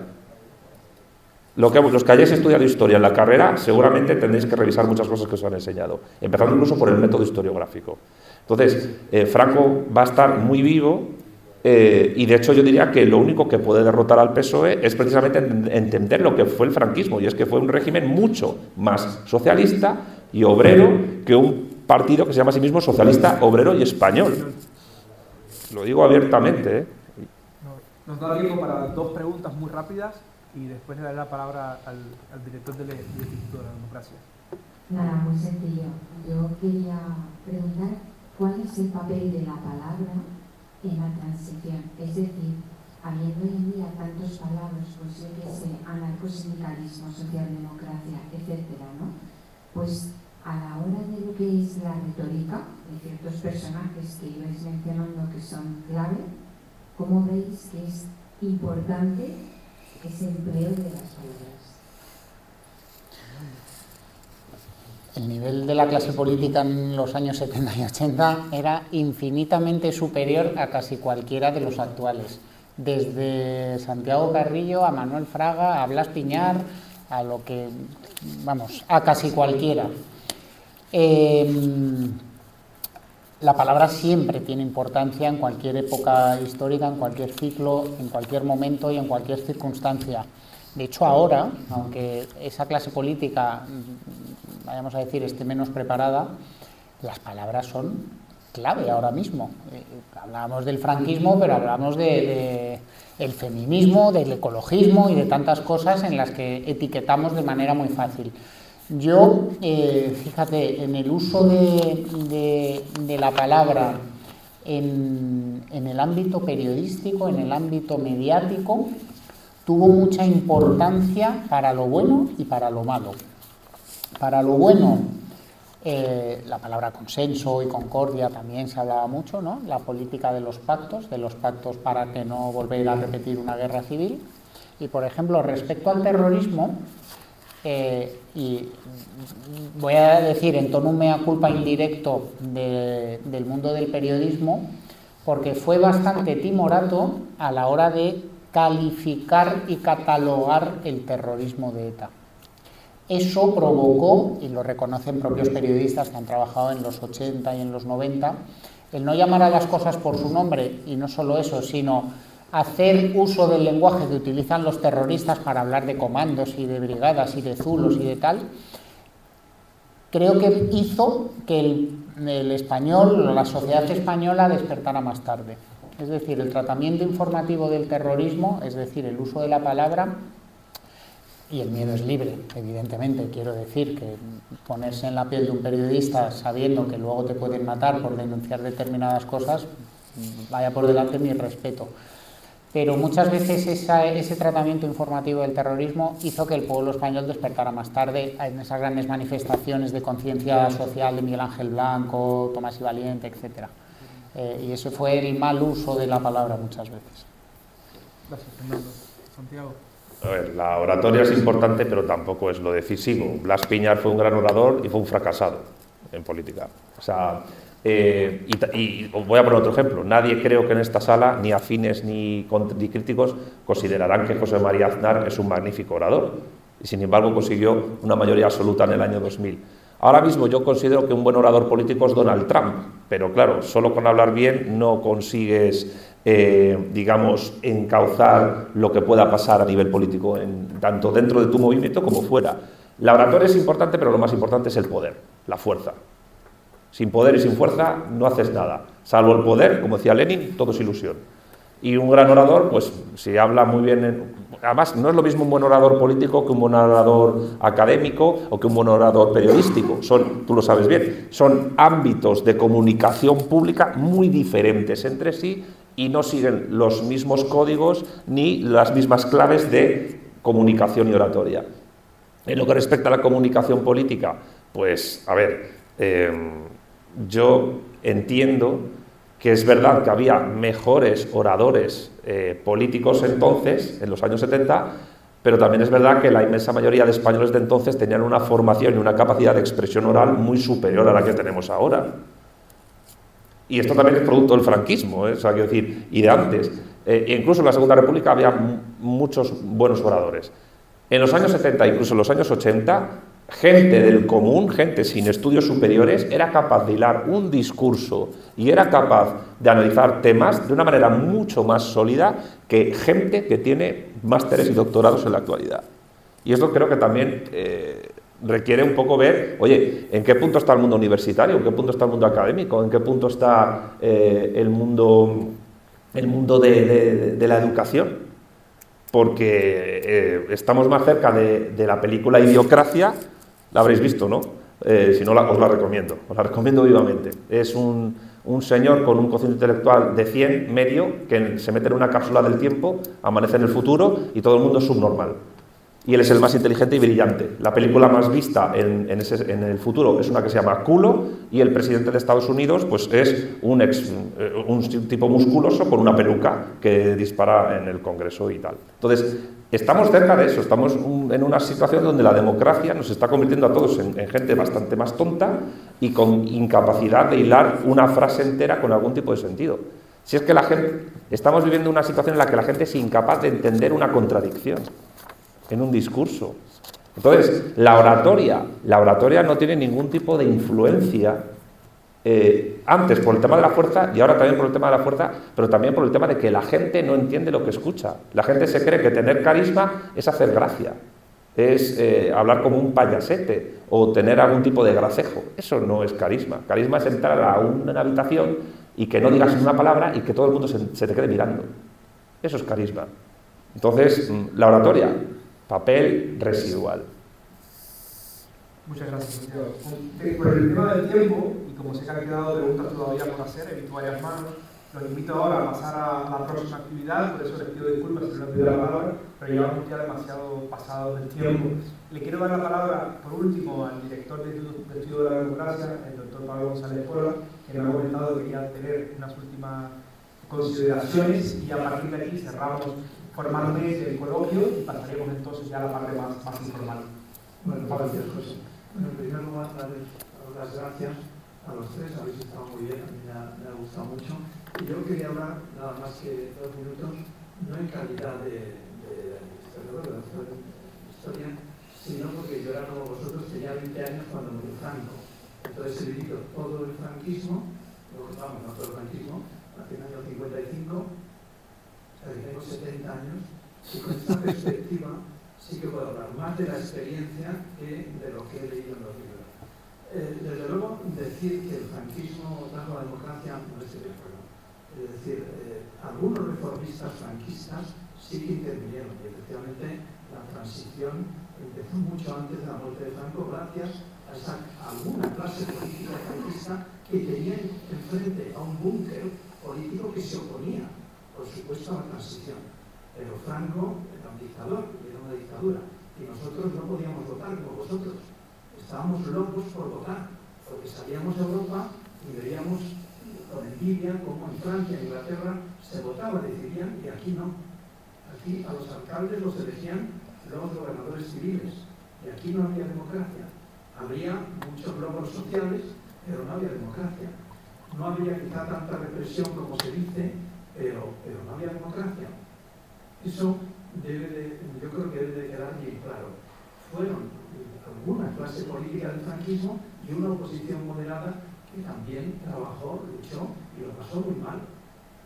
Los que hayáis estudiado historia en la carrera, seguramente tendréis que revisar muchas cosas que os han enseñado, empezando incluso por el método historiográfico. Entonces, Franco va a estar muy vivo y de hecho yo diría que lo único que puede derrotar al PSOE es precisamente entender lo que fue el franquismo, y es que fue un régimen mucho más socialista y obrero que un partido que se llama a sí mismo socialista, obrero y español. Lo digo abiertamente, ¿eh? Nos da tiempo para 2 preguntas muy rápidas y después le daré la palabra al director del Instituto de la Democracia. Nada, muy sencillo. Yo quería preguntar cuál es el papel de la palabra en la transición. Es decir, habiendo hoy en día tantos palabras, pues yo que sé, anarcosindicalismo, socialdemocracia, etcétera, ¿no? Pues a la hora de lo que es la retórica de ciertos personajes que ibais mencionando que son clave, ¿cómo veis que es importante ese empleo de las palabras? El nivel de la clase política en los años 70 y 80 era infinitamente superior a casi cualquiera de los actuales. Desde Santiago Carrillo a Manuel Fraga, a Blas Piñar, a lo que, vamos, a casi cualquiera. La palabra siempre tiene importancia en cualquier época histórica, en cualquier ciclo, en cualquier momento y en cualquier circunstancia. De hecho, ahora, aunque esa clase política, vayamos a decir, esté menos preparada, las palabras son clave ahora mismo. Hablábamos del franquismo, pero hablamos del feminismo, del ecologismo y de tantas cosas en las que etiquetamos de manera muy fácil. Yo, fíjate, en el uso de la palabra en el ámbito periodístico, en el ámbito mediático, tuvo mucha importancia para lo bueno y para lo malo. Para lo bueno, la palabra consenso y concordia también se hablaba mucho, ¿no? La política de los pactos para que no volver a repetir una guerra civil. Y, por ejemplo, respecto al terrorismo, y voy a decir en tono mea culpa indirecto del mundo del periodismo, porque fue bastante timorato a la hora de calificar y catalogar el terrorismo de ETA. Eso provocó, y lo reconocen propios periodistas que han trabajado en los 80 y en los 90, el no llamar a las cosas por su nombre, y no solo eso, sino hacer uso del lenguaje que utilizan los terroristas para hablar de comandos y de brigadas y de zulos y de tal. Creo que hizo que el español, la sociedad española, despertara más tarde. Es decir, el tratamiento informativo del terrorismo, es decir, el uso de la palabra, y el miedo es libre, evidentemente. Quiero decir que ponerse en la piel de un periodista sabiendo que luego te pueden matar por denunciar determinadas cosas, vaya por delante mi respeto. Pero muchas veces ese tratamiento informativo del terrorismo hizo que el pueblo español despertara más tarde en esas grandes manifestaciones de conciencia social de Miguel Ángel Blanco, Tomás y Valiente, etc. Y ese fue el mal uso de la palabra muchas veces. Gracias, Fernando. Santiago. A ver, la oratoria es importante, pero tampoco es lo decisivo. Blas Piñar fue un gran orador y fue un fracasado en política. O sea, y voy a poner otro ejemplo. Nadie, creo que en esta sala, ni afines ni críticos, considerarán que José María Aznar es un magnífico orador. Y sin embargo consiguió una mayoría absoluta en el año 2000. Ahora mismo yo considero que un buen orador político es Donald Trump, pero claro, solo con hablar bien no consigues, digamos, encauzar lo que pueda pasar a nivel político, tanto dentro de tu movimiento como fuera. La oratoria es importante, pero lo más importante es el poder, la fuerza. Sin poder y sin fuerza no haces nada. Salvo el poder, como decía Lenin, todo es ilusión. Y un gran orador, pues si habla muy bien... Además, no es lo mismo un buen orador político que un buen orador académico o que un buen orador periodístico. Tú lo sabes bien, son ámbitos de comunicación pública muy diferentes entre sí y no siguen los mismos códigos ni las mismas claves de comunicación y oratoria. En lo que respecta a la comunicación política, pues, a ver, yo entiendo que es verdad que había mejores oradores políticos entonces, en los años 70, pero también es verdad que la inmensa mayoría de españoles de entonces tenían una formación y una capacidad de expresión oral muy superior a la que tenemos ahora. Y esto también es producto del franquismo, o sea, quiero decir, y de antes. Incluso en la Segunda República había muchos buenos oradores. En los años 70, incluso en los años 80, gente del común, gente sin estudios superiores, era capaz de hilar un discurso y era capaz de analizar temas de una manera mucho más sólida que gente que tiene másteres y doctorados en la actualidad. Y esto creo que también requiere un poco ver, oye, ¿en qué punto está el mundo universitario? ¿En qué punto está el mundo académico? ¿En qué punto está el mundo de la educación? Porque estamos más cerca de la película Idiocracia. La habréis visto, ¿no? Si no, os la recomiendo vivamente. Es un señor con un cociente intelectual de 100, medio, que se mete en una cápsula del tiempo, amanece en el futuro y todo el mundo es subnormal. Y él es el más inteligente y brillante. La película más vista en el futuro es una que se llama Culo, y el presidente de Estados Unidos pues es un tipo musculoso con una peluca que dispara en el Congreso y tal. Entonces, estamos cerca de eso, estamos en una situación donde la democracia nos está convirtiendo a todos en gente bastante más tonta y con incapacidad de hilar una frase entera con algún tipo de sentido. Si es que estamos viviendo una situación en la que la gente es incapaz de entender una contradicción en un discurso. Entonces, la oratoria no tiene ningún tipo de influencia, antes por el tema de la fuerza y ahora también por el tema de la fuerza, pero también por el tema de que la gente no entiende lo que escucha. La gente se cree que tener carisma es hacer gracia, es hablar como un payasete o tener algún tipo de gracejo. Eso no es carisma. Carisma es entrar a una habitación y que no digas una palabra y que todo el mundo se te quede mirando. Eso es carisma. Entonces, la oratoria, papel residual. Muchas gracias. Por el tema del tiempo, y como sé que han quedado preguntas todavía por hacer, he visto varias manos, los invito ahora a pasar a la próxima actividad, por eso les pido disculpas si no les pido la palabra, pero llevamos ya demasiado pasados del tiempo. Le quiero dar la palabra, por último, al director del Estudio de la Democracia, el doctor Pablo González Puebla, que me ha comentado que quería tener unas últimas consideraciones, y a partir de aquí cerramos formalmente el coloquio y pasaremos entonces ya a la parte más informal. Bueno, gracias, José. Bueno, en primer lugar, darles las gracias a los tres, habéis estado muy bien, a mí me ha gustado mucho. Y yo quería hablar, nada más que 2 minutos, no en calidad de historiador, de historia, sino porque yo era como vosotros, tenía 20 años cuando murió Franco. Entonces he vivido todo el franquismo, vamos, no todo el franquismo, hacia el año 55, o sea que tengo 70 años, y con esta perspectiva sí que puedo hablar más de la experiencia que de lo que he leído en los libros. Desde luego, decir que el franquismo trajo la democracia no estoy de acuerdo. Es decir, algunos reformistas franquistas sí que intervinieron, y efectivamente la transición empezó mucho antes de la muerte de Franco, gracias a alguna clase política franquista que tenía enfrente a un búnker político que se oponía, por supuesto, a la transición. Pero Franco era un dictador, era una dictadura, y nosotros no podíamos votar como vosotros. Estábamos locos por votar, porque salíamos a Europa y veíamos con envidia cómo en Francia, en Inglaterra, se votaba, decidían, y aquí no. Aquí a los alcaldes los elegían los gobernadores civiles, y aquí no había democracia. Habría muchos logros sociales, pero no había democracia. No había quizá tanta represión como se dice, pero no había democracia. Eso yo creo que debe de quedar bien claro. Fueron alguna clase política del franquismo y una oposición moderada que también trabajó, luchó y lo pasó muy mal.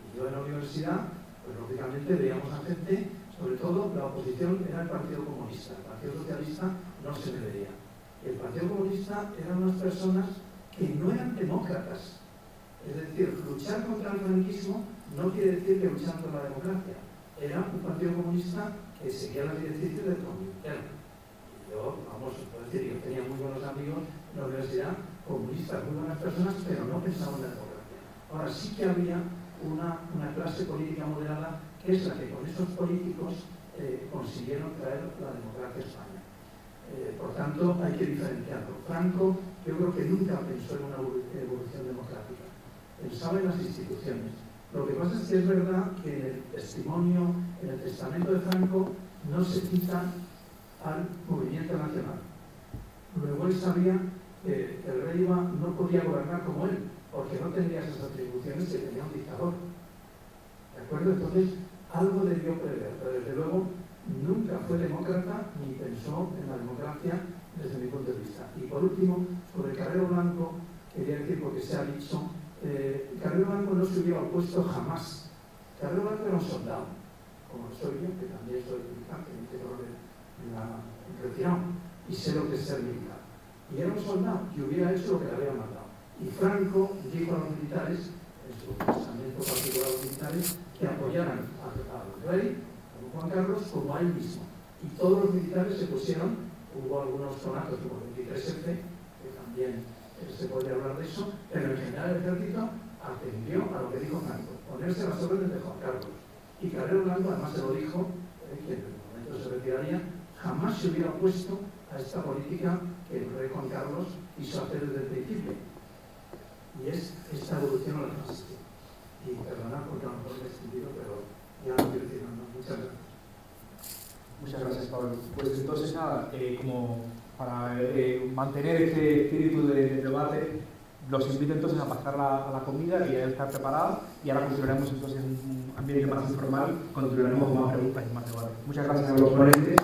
Y yo en la universidad, pues lógicamente veíamos a gente, sobre todo la oposición era el Partido Comunista, el Partido Socialista no se le veía. El Partido Comunista eran unas personas que no eran demócratas. Es decir, luchar contra el franquismo no quiere decir que luchar contra la democracia. Era un Partido Comunista que seguía las directrices del Comintern. Yo, vamos, puedo decir, yo tenía muy buenos amigos en la universidad, comunistas, muy buenas personas, pero no pensaban en la democracia. Ahora sí que había una clase política moderada, que es la que con esos políticos consiguieron traer la democracia a España. Por tanto, hay que diferenciarlo. Franco, yo creo que nunca pensó en una evolución democrática. Pensaba en las instituciones. Lo que pasa es que es verdad que en el testimonio, en el testamento de Franco, no se cita al movimiento nacional. Luego él sabía que el rey no podía gobernar como él, porque no tendría esas atribuciones que tenía un dictador. ¿De acuerdo? Entonces, algo debió prever, pero desde luego nunca nunca fue demócrata ni pensó en la democracia desde mi punto de vista. Y por último, sobre Carrero Blanco, quería decir, porque se ha dicho, Carrero Blanco no se hubiera opuesto jamás. Carrero Blanco era un soldado, como lo soy yo, que también soy militar, que me tengo retirado, y sé lo que es ser militar. Y era un soldado que hubiera hecho lo que le había mandado. Y Franco dijo a los militares, en su pensamiento particular a los militares, que apoyaran al rey, a Juan Carlos, como a él mismo. Y todos los militares se pusieron, hubo algunos conatos como el 23F, que también se podría hablar de eso, pero en general el ejército atendió a lo que dijo Franco, ponerse a las órdenes de Juan Carlos. Y Carrero Blanco además se lo dijo, que en el momento se retiraría, jamás se hubiera opuesto a esta política que el rey Juan Carlos hizo hacer desde el principio. Y es esta evolución a la transición. Y perdonad porque a lo mejor me he extendido, pero ya no quiero decir nada. Muchas gracias. Muchas gracias, Pablo. Pues entonces, nada, como para mantener este espíritu de debate, los invito entonces a pasar a la comida y a estar preparados, y ahora continuaremos entonces en un ambiente más informal, continuaremos con más preguntas y más debate. Muchas gracias a los ponentes.